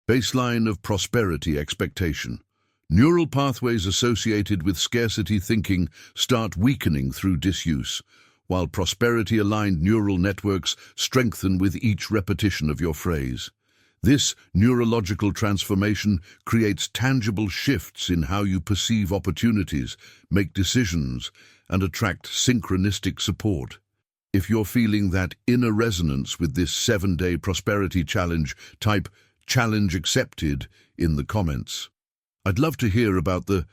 baseline of prosperity expectation. Neural pathways associated with scarcity thinking start weakening through disuse, while prosperity-aligned neural networks strengthen with each repetition of your phrase. This neurological transformation creates tangible shifts in how you perceive opportunities, make decisions, and attract synchronistic support. If you're feeling that inner resonance with this 7-day prosperity challenge, type "challenge accepted" in the comments. I'd love to hear about the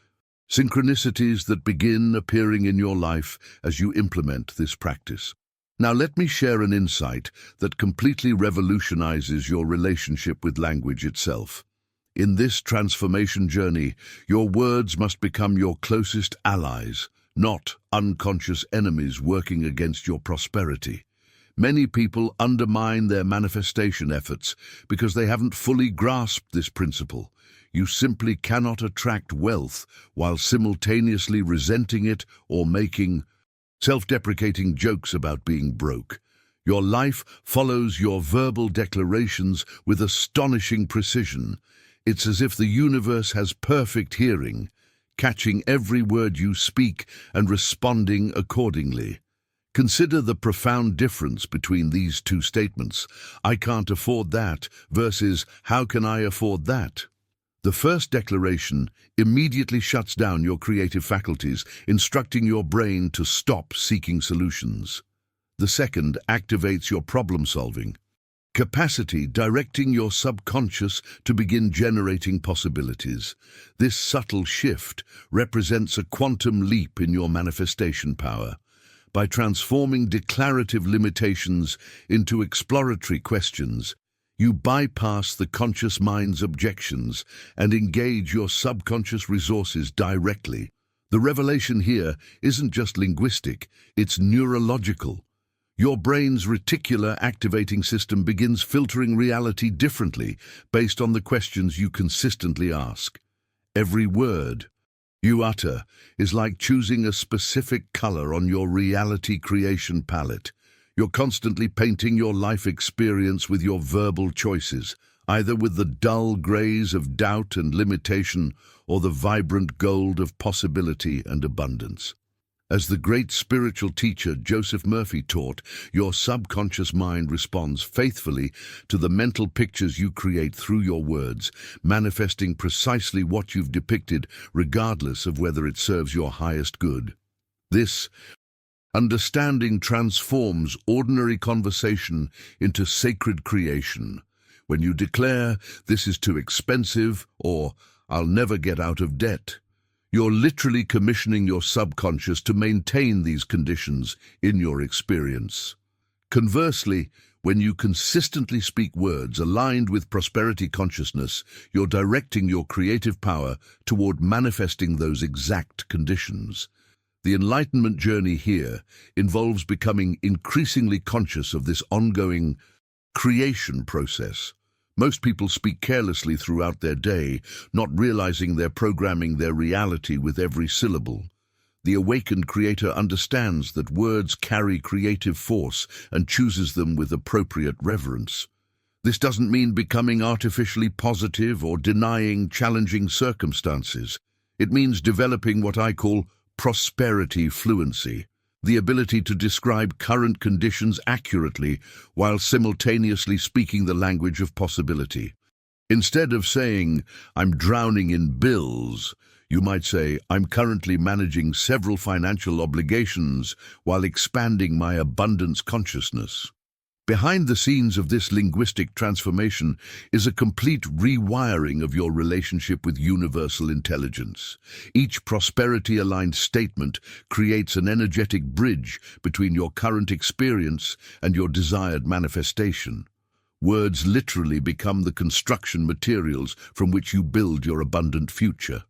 synchronicities that begin appearing in your life as you implement this practice. Now let me share an insight that completely revolutionizes your relationship with language itself. In this transformation journey, your words must become your closest allies, not unconscious enemies working against your prosperity. Many people undermine their manifestation efforts because they haven't fully grasped this principle. You simply cannot attract wealth while simultaneously resenting it or making self-deprecating jokes about being broke. Your life follows your verbal declarations with astonishing precision. It's as if the universe has perfect hearing, catching every word you speak and responding accordingly. Consider the profound difference between these two statements. I can't afford that versus how can I afford that? The first declaration immediately shuts down your creative faculties, instructing your brain to stop seeking solutions. The second activates your problem-solving capacity, directing your subconscious to begin generating possibilities. This subtle shift represents a quantum leap in your manifestation power. By transforming declarative limitations into exploratory questions, you bypass the conscious mind's objections and engage your subconscious resources directly. The revelation here isn't just linguistic, it's neurological. Your brain's reticular activating system begins filtering reality differently based on the questions you consistently ask. Every word you utter is like choosing a specific color on your reality creation palette. You're constantly painting your life experience with your verbal choices, either with the dull grays of doubt and limitation or the vibrant gold of possibility and abundance. As the great spiritual teacher Joseph Murphy taught, your subconscious mind responds faithfully to the mental pictures you create through your words, manifesting precisely what you've depicted, regardless of whether it serves your highest good. This understanding transforms ordinary conversation into sacred creation. When you declare, "This is too expensive," or "I'll never get out of debt," you're literally commissioning your subconscious to maintain these conditions in your experience. Conversely, when you consistently speak words aligned with prosperity consciousness, you're directing your creative power toward manifesting those exact conditions. The enlightenment journey here involves becoming increasingly conscious of this ongoing creation process. Most people speak carelessly throughout their day, not realizing they're programming their reality with every syllable. The awakened creator understands that words carry creative force and chooses them with appropriate reverence. This doesn't mean becoming artificially positive or denying challenging circumstances. It means developing what I call prosperity fluency, the ability to describe current conditions accurately while simultaneously speaking the language of possibility. Instead of saying, "I'm drowning in bills," you might say, "I'm currently managing several financial obligations while expanding my abundance consciousness." Behind the scenes of this linguistic transformation is a complete rewiring of your relationship with universal intelligence. Each prosperity-aligned statement creates an energetic bridge between your current experience and your desired manifestation. Words literally become the construction materials from which you build your abundant future.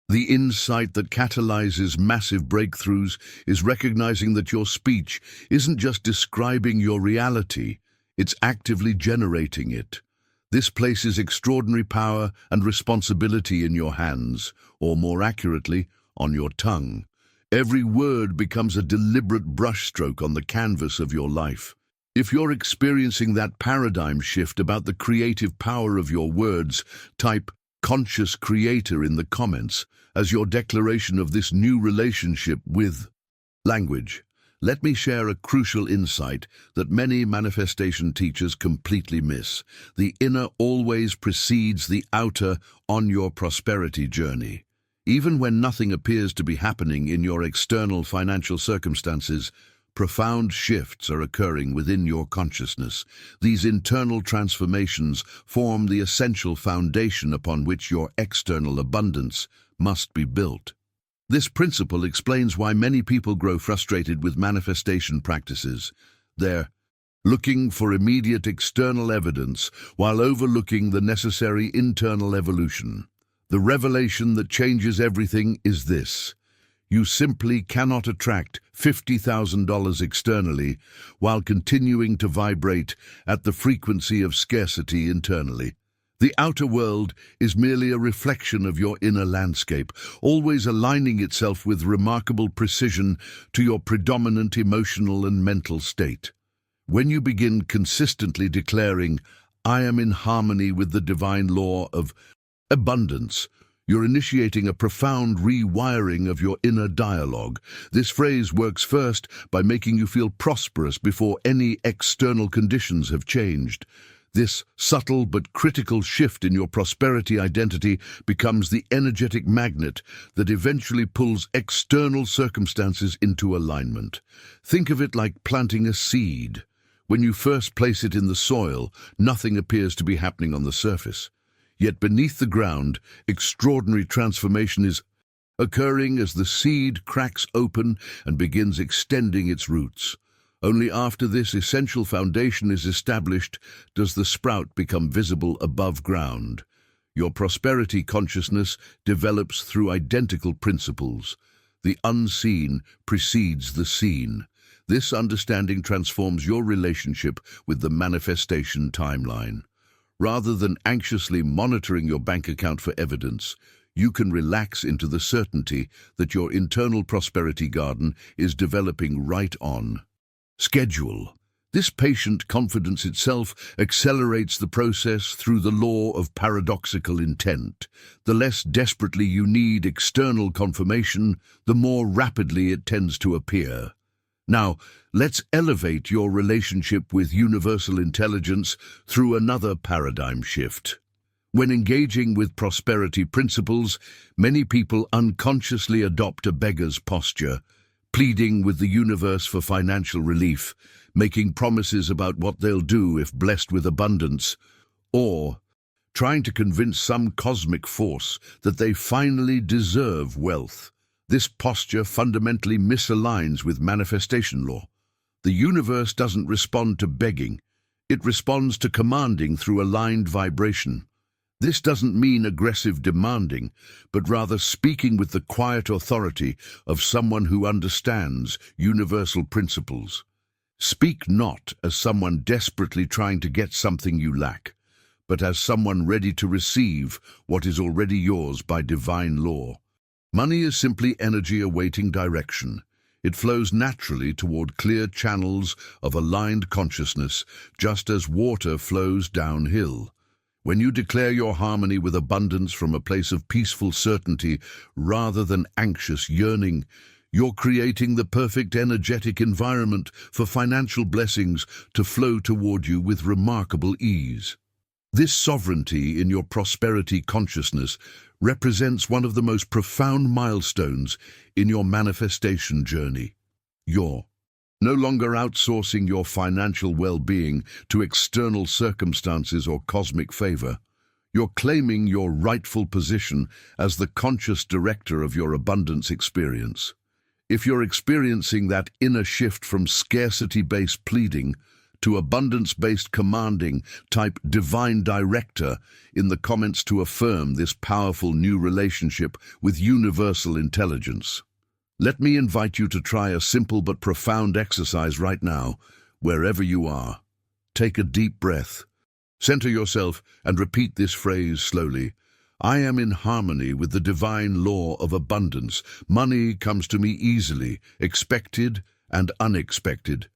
The insight that catalyzes massive breakthroughs is recognizing that your speech isn't just describing your reality, it's actively generating it. This places extraordinary power and responsibility in your hands, or more accurately, on your tongue. Every word becomes a deliberate brushstroke on the canvas of your life. If you're experiencing that paradigm shift about the creative power of your words, type "conscious creator" in the comments as your declaration of this new relationship with language. Let me share a crucial insight that many manifestation teachers completely miss. The inner always precedes the outer on your prosperity journey. Even when nothing appears to be happening in your external financial circumstances, profound shifts are occurring within your consciousness. These internal transformations form the essential foundation upon which your external abundance must be built. This principle explains why many people grow frustrated with manifestation practices. They're looking for immediate external evidence while overlooking the necessary internal evolution. The revelation that changes everything is this: you simply cannot attract $50,000 externally while continuing to vibrate at the frequency of scarcity internally. The outer world is merely a reflection of your inner landscape, always aligning itself with remarkable precision to your predominant emotional and mental state. When you begin consistently declaring, "I am in harmony with the divine law of abundance," you're initiating a profound rewiring of your inner dialogue. This phrase works first by making you feel prosperous before any external conditions have changed. This subtle but critical shift in your prosperity identity becomes the energetic magnet that eventually pulls external circumstances into alignment. Think of it like planting a seed. When you first place it in the soil, nothing appears to be happening on the surface. Yet beneath the ground, extraordinary transformation is occurring as the seed cracks open and begins extending its roots. Only after this essential foundation is established does the sprout become visible above ground. Your prosperity consciousness develops through identical principles. The unseen precedes the seen. This understanding transforms your relationship with the manifestation timeline. Rather than anxiously monitoring your bank account for evidence, you can relax into the certainty that your internal prosperity garden is developing right on schedule. This patient confidence itself accelerates the process through the law of paradoxical intent. The less desperately you need external confirmation, the more rapidly it tends to appear. Now, let's elevate your relationship with universal intelligence through another paradigm shift. When engaging with prosperity principles, many people unconsciously adopt a beggar's posture, pleading with the universe for financial relief, making promises about what they'll do if blessed with abundance, or trying to convince some cosmic force that they finally deserve wealth. This posture fundamentally misaligns with manifestation law. The universe doesn't respond to begging. It responds to commanding through aligned vibration. This doesn't mean aggressive demanding, but rather speaking with the quiet authority of someone who understands universal principles. Speak not as someone desperately trying to get something you lack, but as someone ready to receive what is already yours by divine law. Money is simply energy awaiting direction. It flows naturally toward clear channels of aligned consciousness, just as water flows downhill. When you declare your harmony with abundance from a place of peaceful certainty rather than anxious yearning, you're creating the perfect energetic environment for financial blessings to flow toward you with remarkable ease. This sovereignty in your prosperity consciousness represents one of the most profound milestones in your manifestation journey. You're no longer outsourcing your financial well-being to external circumstances or cosmic favor. You're claiming your rightful position as the conscious director of your abundance experience. If you're experiencing that inner shift from scarcity-based pleading to abundance-based commanding, type divine director in the comments to affirm this powerful new relationship with universal intelligence. Let me invite you to try a simple but profound exercise right now, wherever you are. Take a deep breath. Center yourself and repeat this phrase slowly. I am in harmony with the divine law of abundance. Money comes to me easily, expected and unexpected.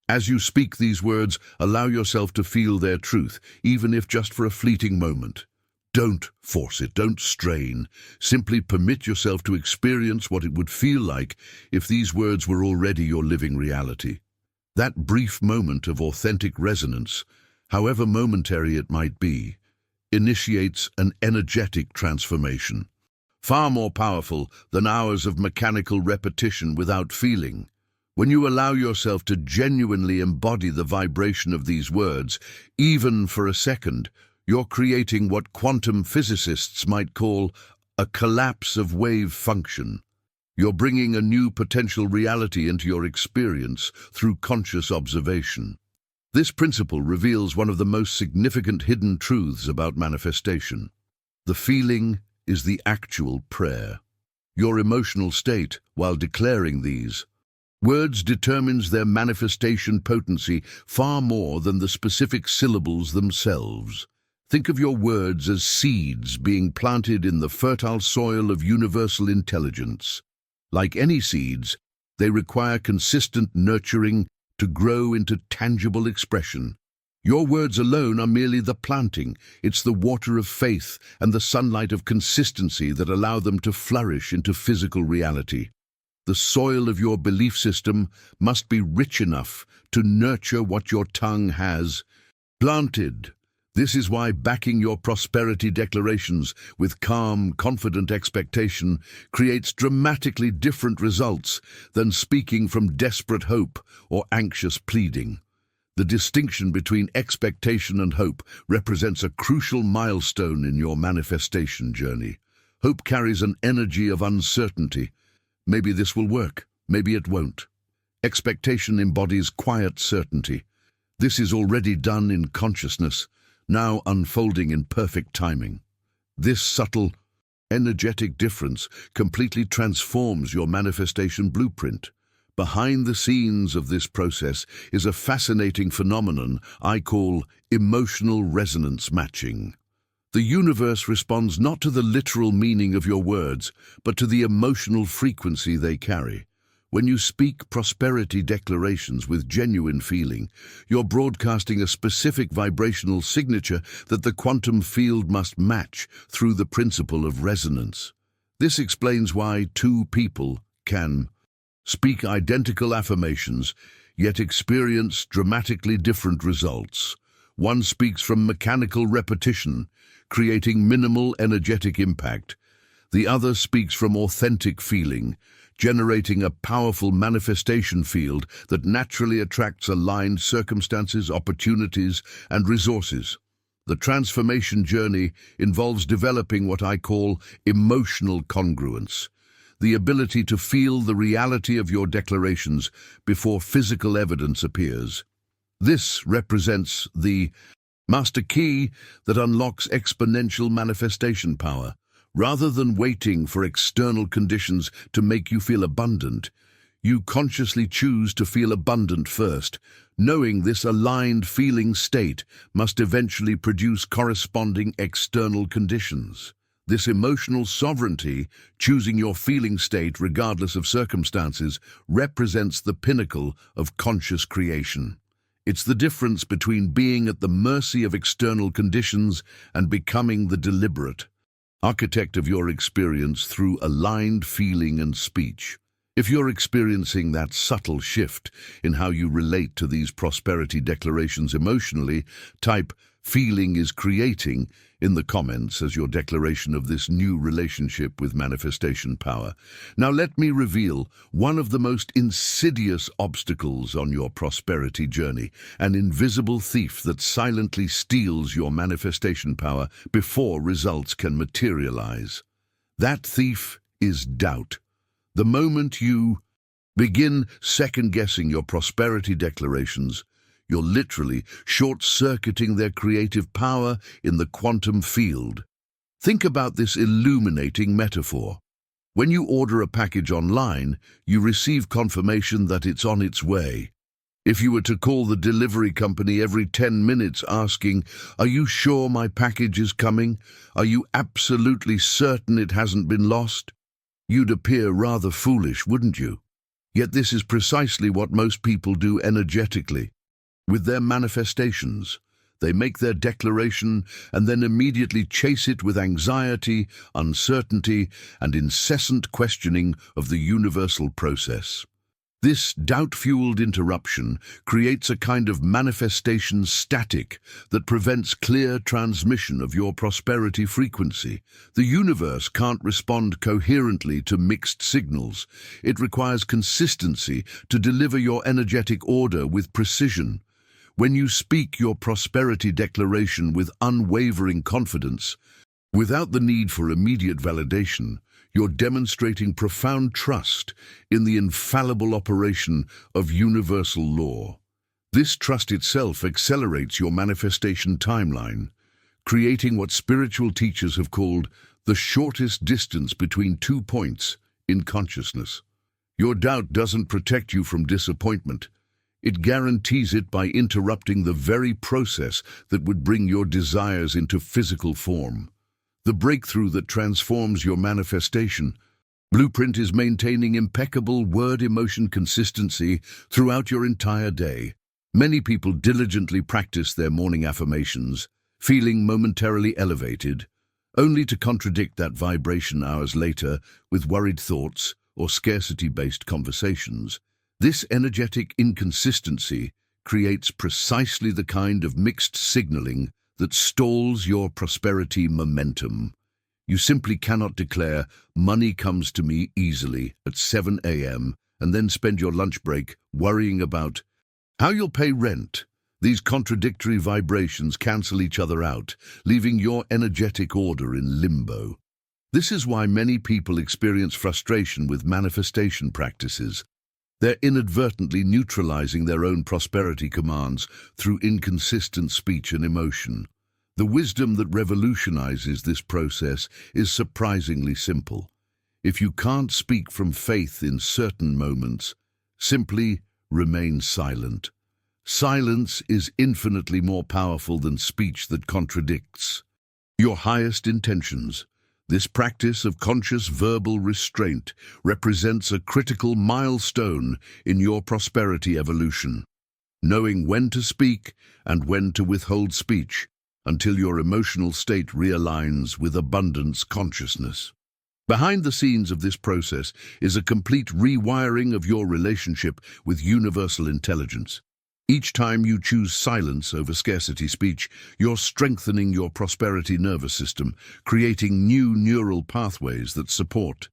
As you speak these words, allow yourself to feel their truth, even if just for a fleeting moment. Don't force it, don't strain. Simply permit yourself to experience what it would feel like if these words were already your living reality. That brief moment of authentic resonance, however momentary it might be, initiates an energetic transformation, far more powerful than hours of mechanical repetition without feeling. When you allow yourself to genuinely embody the vibration of these words, even for a second, you're creating what quantum physicists might call a collapse of wave function. You're bringing a new potential reality into your experience through conscious observation. This principle reveals one of the most significant hidden truths about manifestation. The feeling is the actual prayer. Your emotional state, while declaring these words, determines their manifestation potency far more than the specific syllables themselves. Think of your words as seeds being planted in the fertile soil of universal intelligence. Like any seeds, they require consistent nurturing, to grow into tangible expression. Your words alone are merely the planting. It's the water of faith and the sunlight of consistency that allow them to flourish into physical reality. The soil of your belief system must be rich enough to nurture what your tongue has planted. This is why backing your prosperity declarations with calm, confident expectation creates dramatically different results than speaking from desperate hope or anxious pleading. The distinction between expectation and hope represents a crucial milestone in your manifestation journey. Hope carries an energy of uncertainty. Maybe this will work, maybe it won't. Expectation embodies quiet certainty. This is already done in consciousness, now unfolding in perfect timing. This subtle, energetic difference completely transforms your manifestation blueprint. Behind the scenes of this process is a fascinating phenomenon I call emotional resonance matching. The universe responds not to the literal meaning of your words, but to the emotional frequency they carry. When you speak prosperity declarations with genuine feeling, you're broadcasting a specific vibrational signature that the quantum field must match through the principle of resonance. This explains why two people can speak identical affirmations, yet experience dramatically different results. One speaks from mechanical repetition, creating minimal energetic impact. The other speaks from authentic feeling, generating a powerful manifestation field that naturally attracts aligned circumstances, opportunities, and resources. The transformation journey involves developing what I call emotional congruence, the ability to feel the reality of your declarations before physical evidence appears. This represents the master key that unlocks exponential manifestation power. Rather than waiting for external conditions to make you feel abundant, you consciously choose to feel abundant first, knowing this aligned feeling state must eventually produce corresponding external conditions. This emotional sovereignty, choosing your feeling state regardless of circumstances, represents the pinnacle of conscious creation. It's the difference between being at the mercy of external conditions and becoming the deliberate architect of your experience through aligned feeling and speech. If you're experiencing that subtle shift in how you relate to these prosperity declarations emotionally, type "feeling is creating" in the comments as your declaration of this new relationship with manifestation power. Now let me reveal one of the most insidious obstacles on your prosperity journey, an invisible thief that silently steals your manifestation power before results can materialize. That thief is doubt. The moment you begin second-guessing your prosperity declarations, you're literally short-circuiting their creative power in the quantum field. Think about this illuminating metaphor. When you order a package online, you receive confirmation that it's on its way. If you were to call the delivery company every 10 minutes asking, "Are you sure my package is coming? Are you absolutely certain it hasn't been lost?" you'd appear rather foolish, wouldn't you? Yet this is precisely what most people do energetically. With their manifestations, they make their declaration and then immediately chase it with anxiety, uncertainty, and incessant questioning of the universal process. This doubt-fueled interruption creates a kind of manifestation static that prevents clear transmission of your prosperity frequency. The universe can't respond coherently to mixed signals. It requires consistency to deliver your energetic order with precision. When you speak your prosperity declaration with unwavering confidence, without the need for immediate validation, you're demonstrating profound trust in the infallible operation of universal law. This trust itself accelerates your manifestation timeline, creating what spiritual teachers have called the shortest distance between 2 points in consciousness. Your doubt doesn't protect you from disappointment. It guarantees it by interrupting the very process that would bring your desires into physical form. The breakthrough that transforms your manifestation Blueprint is maintaining impeccable word-emotion consistency throughout your entire day. Many people diligently practice their morning affirmations, feeling momentarily elevated, only to contradict that vibration hours later with worried thoughts or scarcity-based conversations. This energetic inconsistency creates precisely the kind of mixed signaling that stalls your prosperity momentum. You simply cannot declare, "Money comes to me easily" at 7 a.m. and then spend your lunch break worrying about how you'll pay rent. These contradictory vibrations cancel each other out, leaving your energetic order in limbo. This is why many people experience frustration with manifestation practices. They're inadvertently neutralizing their own prosperity commands through inconsistent speech and emotion. The wisdom that revolutionizes this process is surprisingly simple. If you can't speak from faith in certain moments, simply remain silent. Silence is infinitely more powerful than speech that contradicts your highest intentions. This practice of conscious verbal restraint represents a critical milestone in your prosperity evolution. Knowing when to speak and when to withhold speech until your emotional state realigns with abundance consciousness. Behind the scenes of this process is a complete rewiring of your relationship with universal intelligence. Each time you choose silence over scarcity speech, you're strengthening your prosperity nervous system, creating new neural pathways that support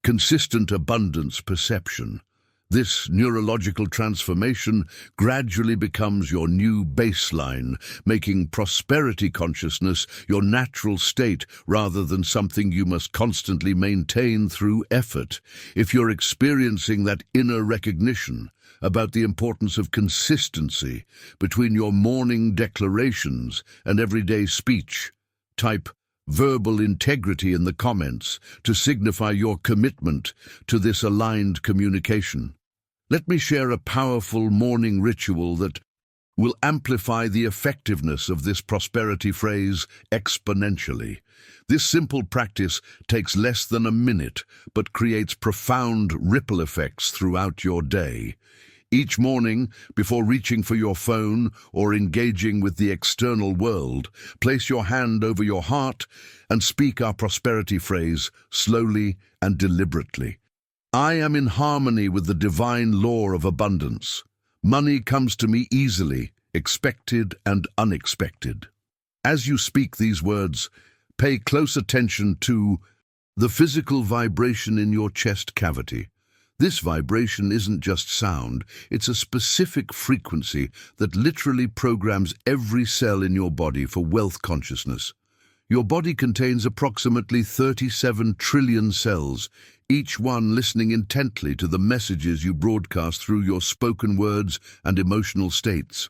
consistent abundance perception. This neurological transformation gradually becomes your new baseline, making prosperity consciousness your natural state rather than something you must constantly maintain through effort. If you're experiencing that inner recognition about the importance of consistency between your morning declarations and everyday speech, type verbal integrity in the comments to signify your commitment to this aligned communication. Let me share a powerful morning ritual that will amplify the effectiveness of this prosperity phrase exponentially. This simple practice takes less than a minute, but creates profound ripple effects throughout your day. Each morning, before reaching for your phone or engaging with the external world, place your hand over your heart and speak our prosperity phrase slowly and deliberately. I am in harmony with the divine law of abundance. Money comes to me easily, expected and unexpected. As you speak these words, pay close attention to the physical vibration in your chest cavity. This vibration isn't just sound, it's a specific frequency that literally programs every cell in your body for wealth consciousness. Your body contains approximately 37 trillion cells, each one listening intently to the messages you broadcast through your spoken words and emotional states.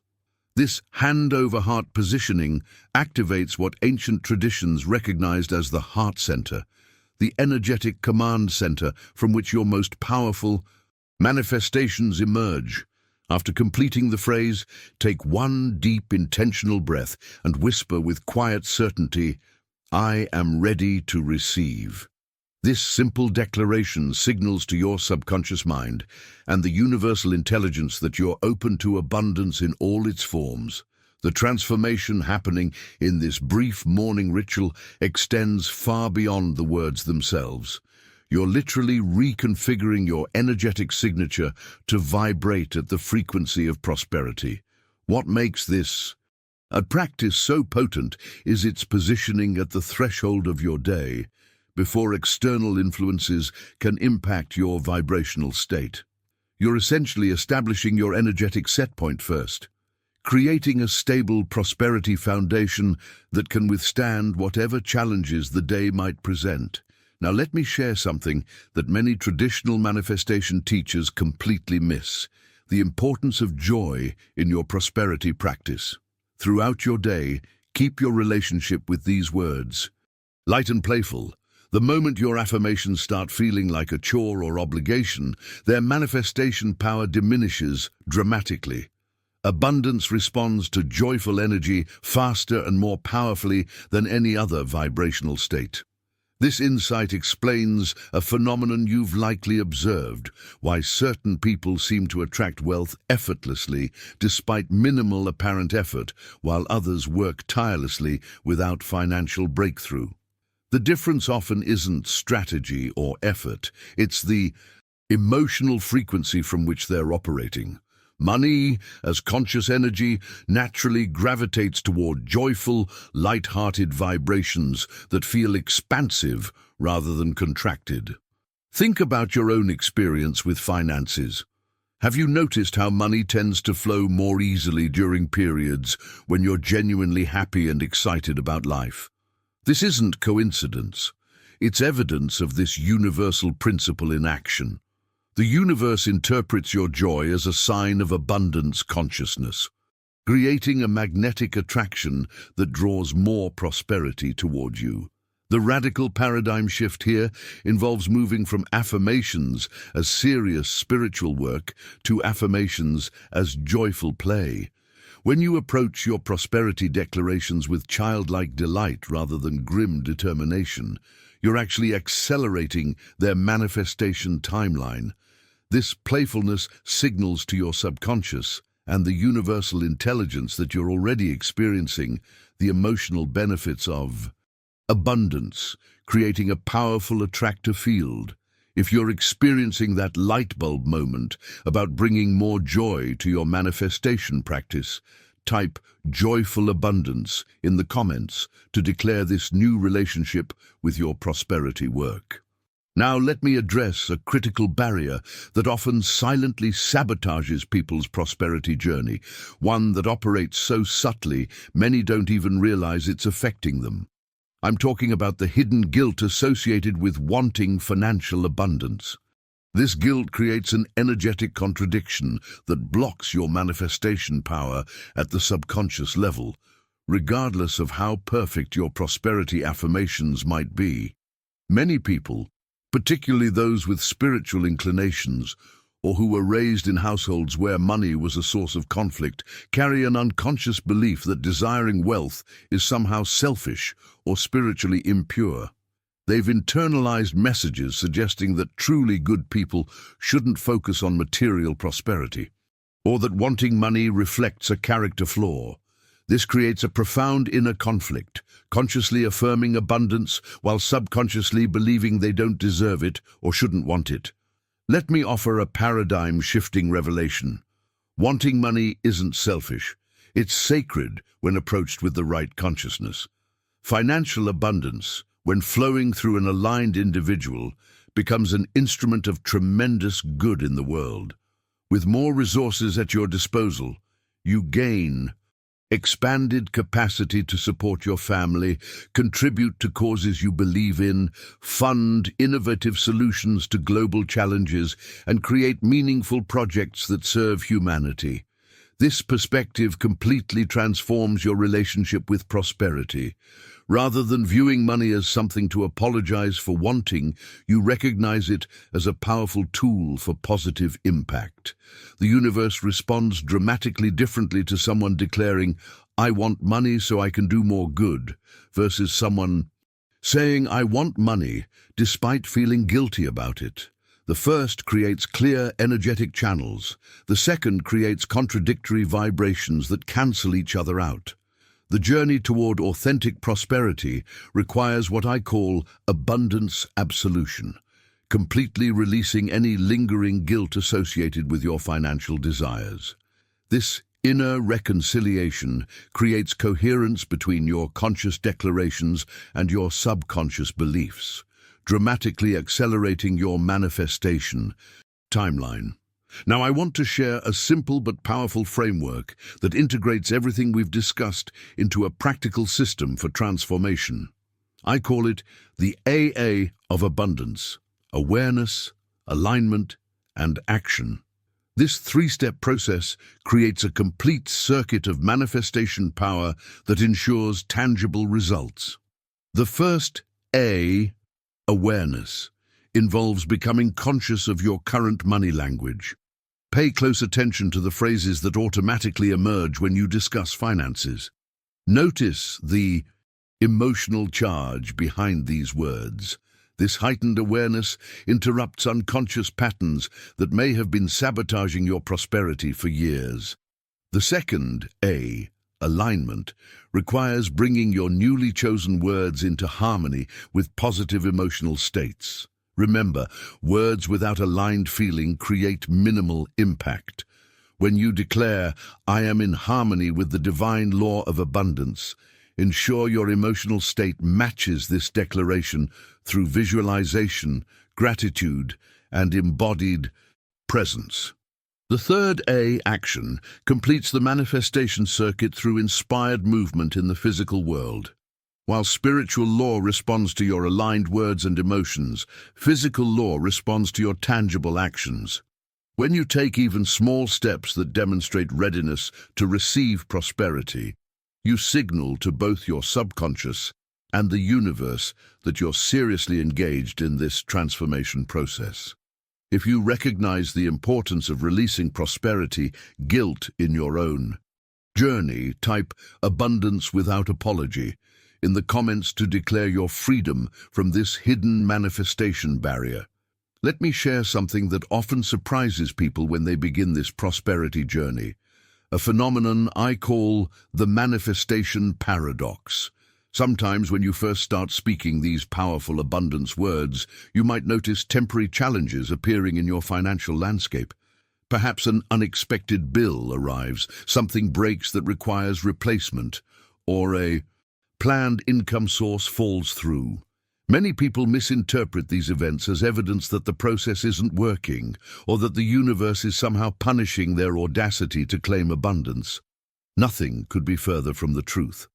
This hand-over-heart positioning activates what ancient traditions recognized as the heart center, the energetic command center from which your most powerful manifestations emerge. After completing the phrase, take one deep intentional breath and whisper with quiet certainty, I am ready to receive. This simple declaration signals to your subconscious mind and the universal intelligence that you're open to abundance in all its forms. The transformation happening in this brief morning ritual extends far beyond the words themselves. You're literally reconfiguring your energetic signature to vibrate at the frequency of prosperity. What makes this a practice so potent is its positioning at the threshold of your day, before external influences can impact your vibrational state. You're essentially establishing your energetic set point first, creating a stable prosperity foundation that can withstand whatever challenges the day might present. Now let me share something that many traditional manifestation teachers completely miss: the importance of joy in your prosperity practice. Throughout your day, keep your relationship with these words light and playful. The moment your affirmations start feeling like a chore or obligation, their manifestation power diminishes dramatically. Abundance responds to joyful energy faster and more powerfully than any other vibrational state. This insight explains a phenomenon you've likely observed: why certain people seem to attract wealth effortlessly despite minimal apparent effort, while others work tirelessly without financial breakthrough. The difference often isn't strategy or effort, it's the emotional frequency from which they're operating. Money, as conscious energy, naturally gravitates toward joyful, light-hearted vibrations that feel expansive rather than contracted. Think about your own experience with finances. Have you noticed how money tends to flow more easily during periods when you're genuinely happy and excited about life? This isn't coincidence. It's evidence of this universal principle in action. The universe interprets your joy as a sign of abundance consciousness, creating a magnetic attraction that draws more prosperity toward you. The radical paradigm shift here involves moving from affirmations as serious spiritual work to affirmations as joyful play. When you approach your prosperity declarations with childlike delight rather than grim determination, you're actually accelerating their manifestation timeline. This playfulness signals to your subconscious and the universal intelligence that you're already experiencing the emotional benefits of abundance, creating a powerful attractive field. If you're experiencing that light bulb moment about bringing more joy to your manifestation practice, type "joyful abundance" in the comments to declare this new relationship with your prosperity work. Now let me address a critical barrier that often silently sabotages people's prosperity journey, one that operates so subtly many don't even realize it's affecting them. I'm talking about the hidden guilt associated with wanting financial abundance. This guilt creates an energetic contradiction that blocks your manifestation power at the subconscious level, regardless of how perfect your prosperity affirmations might be. Many people, particularly those with spiritual inclinations or who were raised in households where money was a source of conflict, carry an unconscious belief that desiring wealth is somehow selfish or spiritually impure. They've internalized messages suggesting that truly good people shouldn't focus on material prosperity, or that wanting money reflects a character flaw. This creates a profound inner conflict, consciously affirming abundance while subconsciously believing they don't deserve it or shouldn't want it. Let me offer a paradigm-shifting revelation. Wanting money isn't selfish. It's sacred when approached with the right consciousness. Financial abundance, when flowing through an aligned individual, becomes an instrument of tremendous good in the world. With more resources at your disposal, you gain expanded capacity to support your family, contribute to causes you believe in, fund innovative solutions to global challenges, and create meaningful projects that serve humanity. This perspective completely transforms your relationship with prosperity. Rather than viewing money as something to apologize for wanting, you recognize it as a powerful tool for positive impact. The universe responds dramatically differently to someone declaring, "I want money so I can do more good," versus someone saying, "I want money," despite feeling guilty about it. The first creates clear, energetic channels. The second creates contradictory vibrations that cancel each other out. The journey toward authentic prosperity requires what I call abundance absolution, completely releasing any lingering guilt associated with your financial desires. This inner reconciliation creates coherence between your conscious declarations and your subconscious beliefs, dramatically accelerating your manifestation timeline. Now, I want to share a simple but powerful framework that integrates everything we've discussed into a practical system for transformation. I call it the AA of abundance: awareness, alignment, and action. This three-step process creates a complete circuit of manifestation power that ensures tangible results. The first A, awareness, involves becoming conscious of your current money language. Pay close attention to the phrases that automatically emerge when you discuss finances. Notice the emotional charge behind these words. This heightened awareness interrupts unconscious patterns that may have been sabotaging your prosperity for years. The second, A, alignment, requires bringing your newly chosen words into harmony with positive emotional states. Remember, words without aligned feeling create minimal impact. When you declare, "I am in harmony with the divine law of abundance," ensure your emotional state matches this declaration through visualization, gratitude, and embodied presence. The third A, action, completes the manifestation circuit through inspired movement in the physical world. While spiritual law responds to your aligned words and emotions, physical law responds to your tangible actions. When you take even small steps that demonstrate readiness to receive prosperity, you signal to both your subconscious and the universe that you're seriously engaged in this transformation process. If you recognize the importance of releasing prosperity guilt in your own journey, type "abundance without apology" in the comments to declare your freedom from this hidden manifestation barrier. Let me share something that often surprises people when they begin this prosperity journey, a phenomenon I call the manifestation paradox. Sometimes when you first start speaking these powerful abundance words, you might notice temporary challenges appearing in your financial landscape. Perhaps an unexpected bill arrives, something breaks that requires replacement, or a planned income source falls through. Many people misinterpret these events as evidence that the process isn't working, or that the universe is somehow punishing their audacity to claim abundance. Nothing could be further from the truth.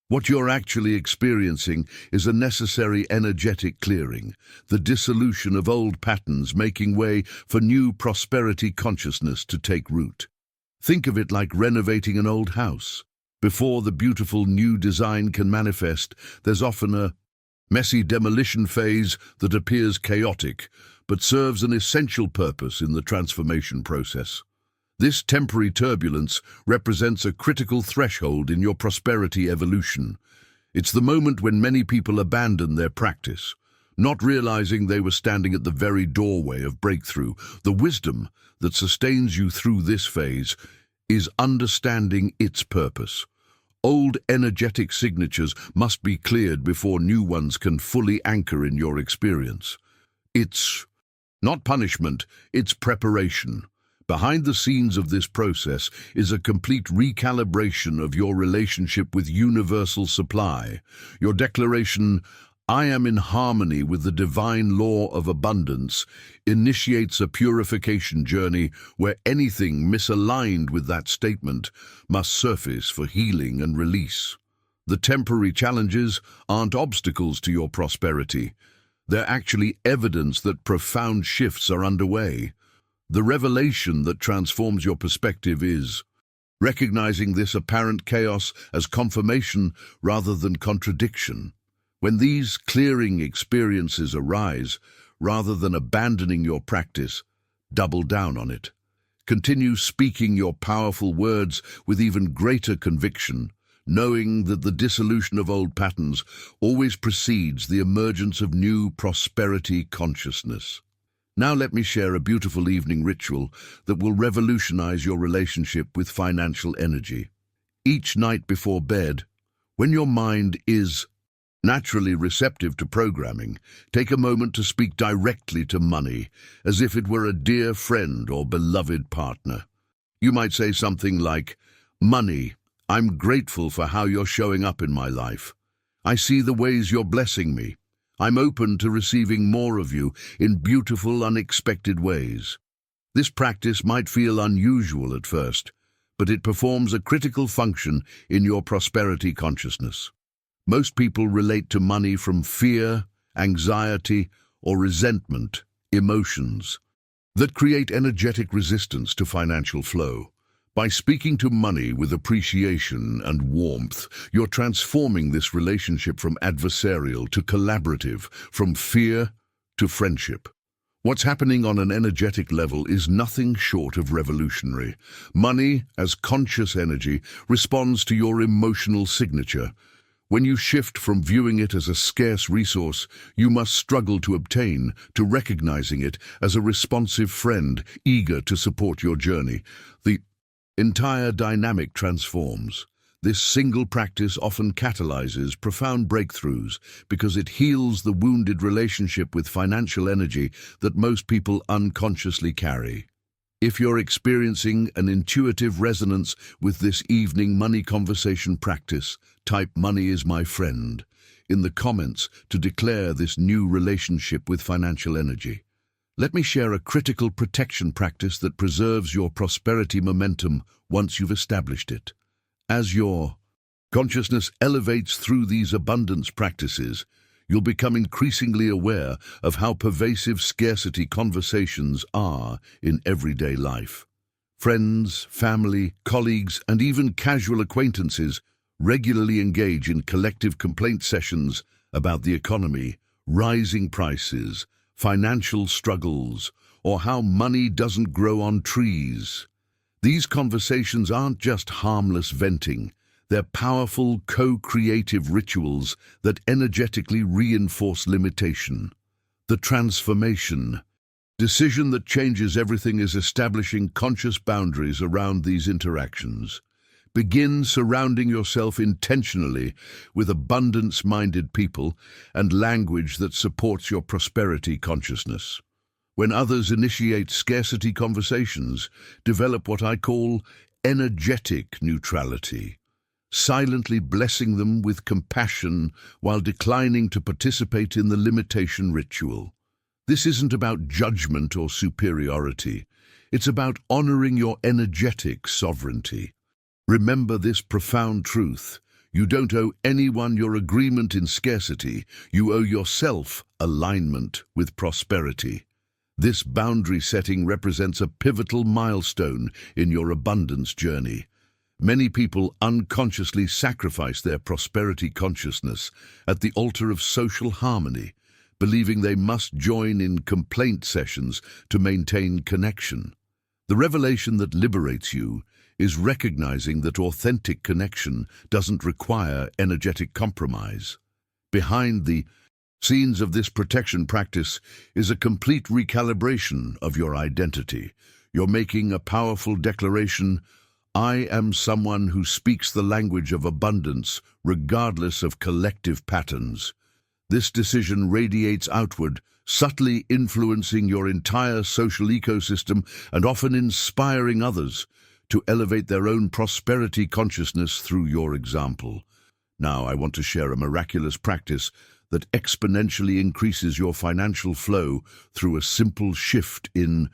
What you're actually experiencing is a necessary energetic clearing, the dissolution of old patterns making way for new prosperity consciousness to take root. Think of it like renovating an old house. Before the beautiful new design can manifest, there's often a messy demolition phase that appears chaotic, but serves an essential purpose in the transformation process. This temporary turbulence represents a critical threshold in your prosperity evolution. It's the moment when many people abandon their practice, not realizing they were standing at the very doorway of breakthrough. The wisdom that sustains you through this phase is understanding its purpose. Old energetic signatures must be cleared before new ones can fully anchor in your experience. It's not punishment, it's preparation. Behind the scenes of this process is a complete recalibration of your relationship with universal supply. Your declaration, "I am in harmony with the divine law of abundance," initiates a purification journey where anything misaligned with that statement must surface for healing and release. The temporary challenges aren't obstacles to your prosperity. They're actually evidence that profound shifts are underway. The revelation that transforms your perspective is recognizing this apparent chaos as confirmation rather than contradiction. When these clearing experiences arise, rather than abandoning your practice, double down on it. Continue speaking your powerful words with even greater conviction, knowing that the dissolution of old patterns always precedes the emergence of new prosperity consciousness. Now let me share a beautiful evening ritual that will revolutionize your relationship with financial energy. Each night before bed, when your mind is naturally receptive to programming, take a moment to speak directly to money, as if it were a dear friend or beloved partner. You might say something like, "Money, I'm grateful for how you're showing up in my life. I see the ways you're blessing me. I'm open to receiving more of you in beautiful, unexpected ways." This practice might feel unusual at first, but it performs a critical function in your prosperity consciousness. Most people relate to money from fear, anxiety, or resentment, emotions that create energetic resistance to financial flow. By speaking to money with appreciation and warmth, you're transforming this relationship from adversarial to collaborative, from fear to friendship. What's happening on an energetic level is nothing short of revolutionary. Money, as conscious energy, responds to your emotional signature. When you shift from viewing it as a scarce resource you must struggle to obtain, to recognizing it as a responsive friend eager to support your journey, the entire dynamic transforms. This single practice often catalyzes profound breakthroughs because it heals the wounded relationship with financial energy that most people unconsciously carry. If you're experiencing an intuitive resonance with this evening money conversation practice, type "Money is my friend" in the comments to declare this new relationship with financial energy. Let me share a critical protection practice that preserves your prosperity momentum once you've established it. As your consciousness elevates through these abundance practices, you'll become increasingly aware of how pervasive scarcity conversations are in everyday life. Friends, family, colleagues, and even casual acquaintances regularly engage in collective complaint sessions about the economy, rising prices, financial struggles, or how money doesn't grow on trees. These conversations aren't just harmless venting, they're powerful co-creative rituals that energetically reinforce limitation. The transformation decision that changes everything is establishing conscious boundaries around these interactions. Begin surrounding yourself intentionally with abundance-minded people and language that supports your prosperity consciousness. When others initiate scarcity conversations, develop what I call energetic neutrality, silently blessing them with compassion while declining to participate in the limitation ritual. This isn't about judgment or superiority. It's about honoring your energetic sovereignty. Remember this profound truth. You don't owe anyone your agreement in scarcity. You owe yourself alignment with prosperity. This boundary setting represents a pivotal milestone in your abundance journey. Many people unconsciously sacrifice their prosperity consciousness at the altar of social harmony, believing they must join in complaint sessions to maintain connection. The revelation that liberates you is recognizing that authentic connection doesn't require energetic compromise. Behind the scenes of this protection practice is a complete recalibration of your identity. You're making a powerful declaration: I am someone who speaks the language of abundance, regardless of collective patterns. This decision radiates outward, subtly influencing your entire social ecosystem and often inspiring others to elevate their own prosperity consciousness through your example. Now, I want to share a miraculous practice that exponentially increases your financial flow through a simple shift in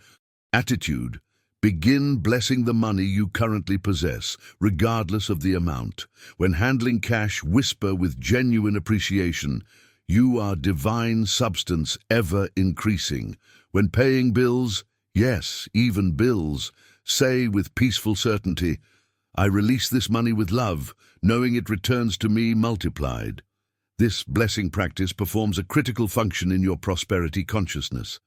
attitude. Begin blessing the money you currently possess, regardless of the amount. When handling cash, whisper with genuine appreciation, "You are divine substance, ever increasing." When paying bills, yes, even bills, say with peaceful certainty, "I release this money with love, knowing it returns to me multiplied." This blessing practice performs a critical function in your prosperity consciousness.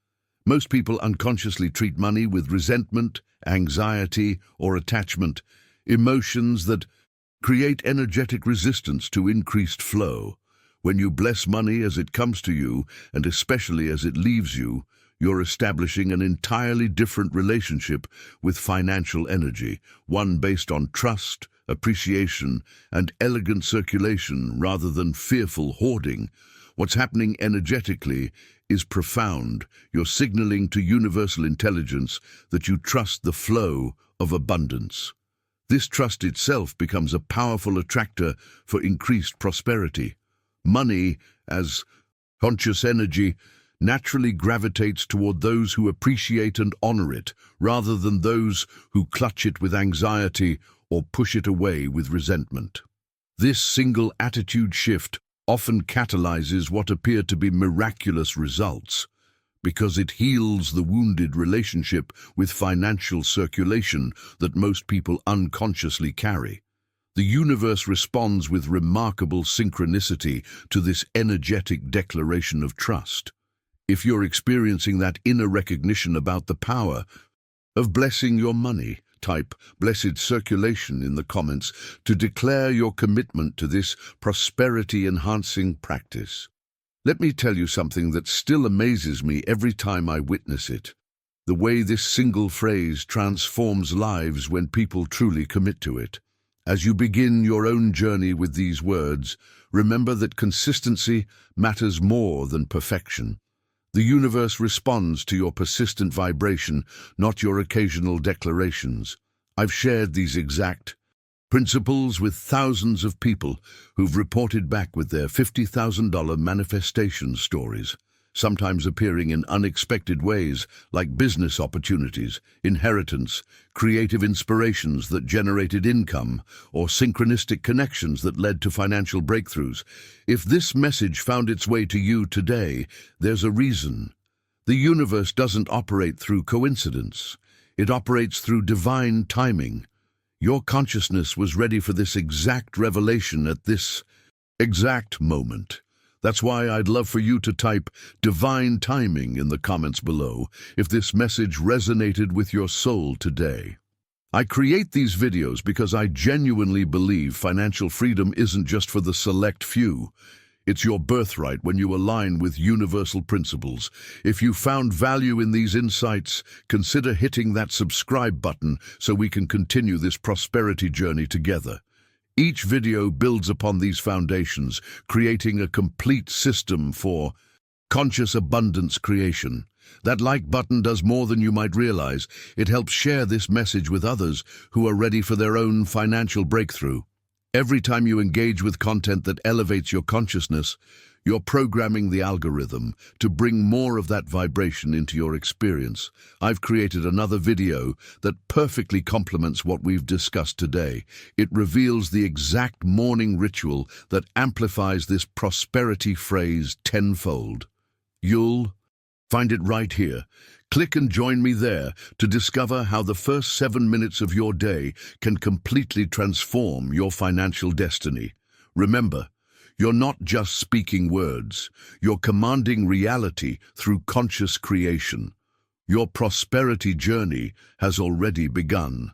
Most people unconsciously treat money with resentment, anxiety, or attachment, emotions that create energetic resistance to increased flow. When you bless money as it comes to you, and especially as it leaves you, you're establishing an entirely different relationship with financial energy, one based on trust, appreciation, and elegant circulation rather than fearful hoarding. What's happening energetically is profound. You're signaling to universal intelligence that you trust the flow of abundance. This trust itself becomes a powerful attractor for increased prosperity. Money, as conscious energy, naturally gravitates toward those who appreciate and honor it, rather than those who clutch it with anxiety or push it away with resentment. This single attitude shift often catalyzes what appear to be miraculous results, because it heals the wounded relationship with financial circulation that most people unconsciously carry. The universe responds with remarkable synchronicity to this energetic declaration of trust. If you're experiencing that inner recognition about the power of blessing your money, type "blessed circulation" in the comments to declare your commitment to this prosperity-enhancing practice. Let me tell you something that still amazes me every time I witness it. The way this single phrase transforms lives when people truly commit to it. As you begin your own journey with these words, remember that consistency matters more than perfection. The universe responds to your persistent vibration, not your occasional declarations. I've shared these exact principles with thousands of people who've reported back with their $50,000 manifestation stories, sometimes appearing in unexpected ways like business opportunities, inheritance, creative inspirations that generated income, or synchronistic connections that led to financial breakthroughs. If this message found its way to you today, there's a reason. The universe doesn't operate through coincidence. It operates through divine timing. Your consciousness was ready for this exact revelation at this exact moment. That's why I'd love for you to type "divine timing" in the comments below if this message resonated with your soul today. I create these videos because I genuinely believe financial freedom isn't just for the select few. It's your birthright when you align with universal principles. If you found value in these insights, consider hitting that subscribe button so we can continue this prosperity journey together. Each video builds upon these foundations, creating a complete system for conscious abundance creation. That like button does more than you might realize. It helps share this message with others who are ready for their own financial breakthrough. Every time you engage with content that elevates your consciousness, you're programming the algorithm to bring more of that vibration into your experience. I've created another video that perfectly complements what we've discussed today. It reveals the exact morning ritual that amplifies this prosperity phrase tenfold. You'll find it right here. Click and join me there to discover how the first 7 minutes of your day can completely transform your financial destiny. Remember, you're not just speaking words, you're commanding reality through conscious creation. Your prosperity journey has already begun.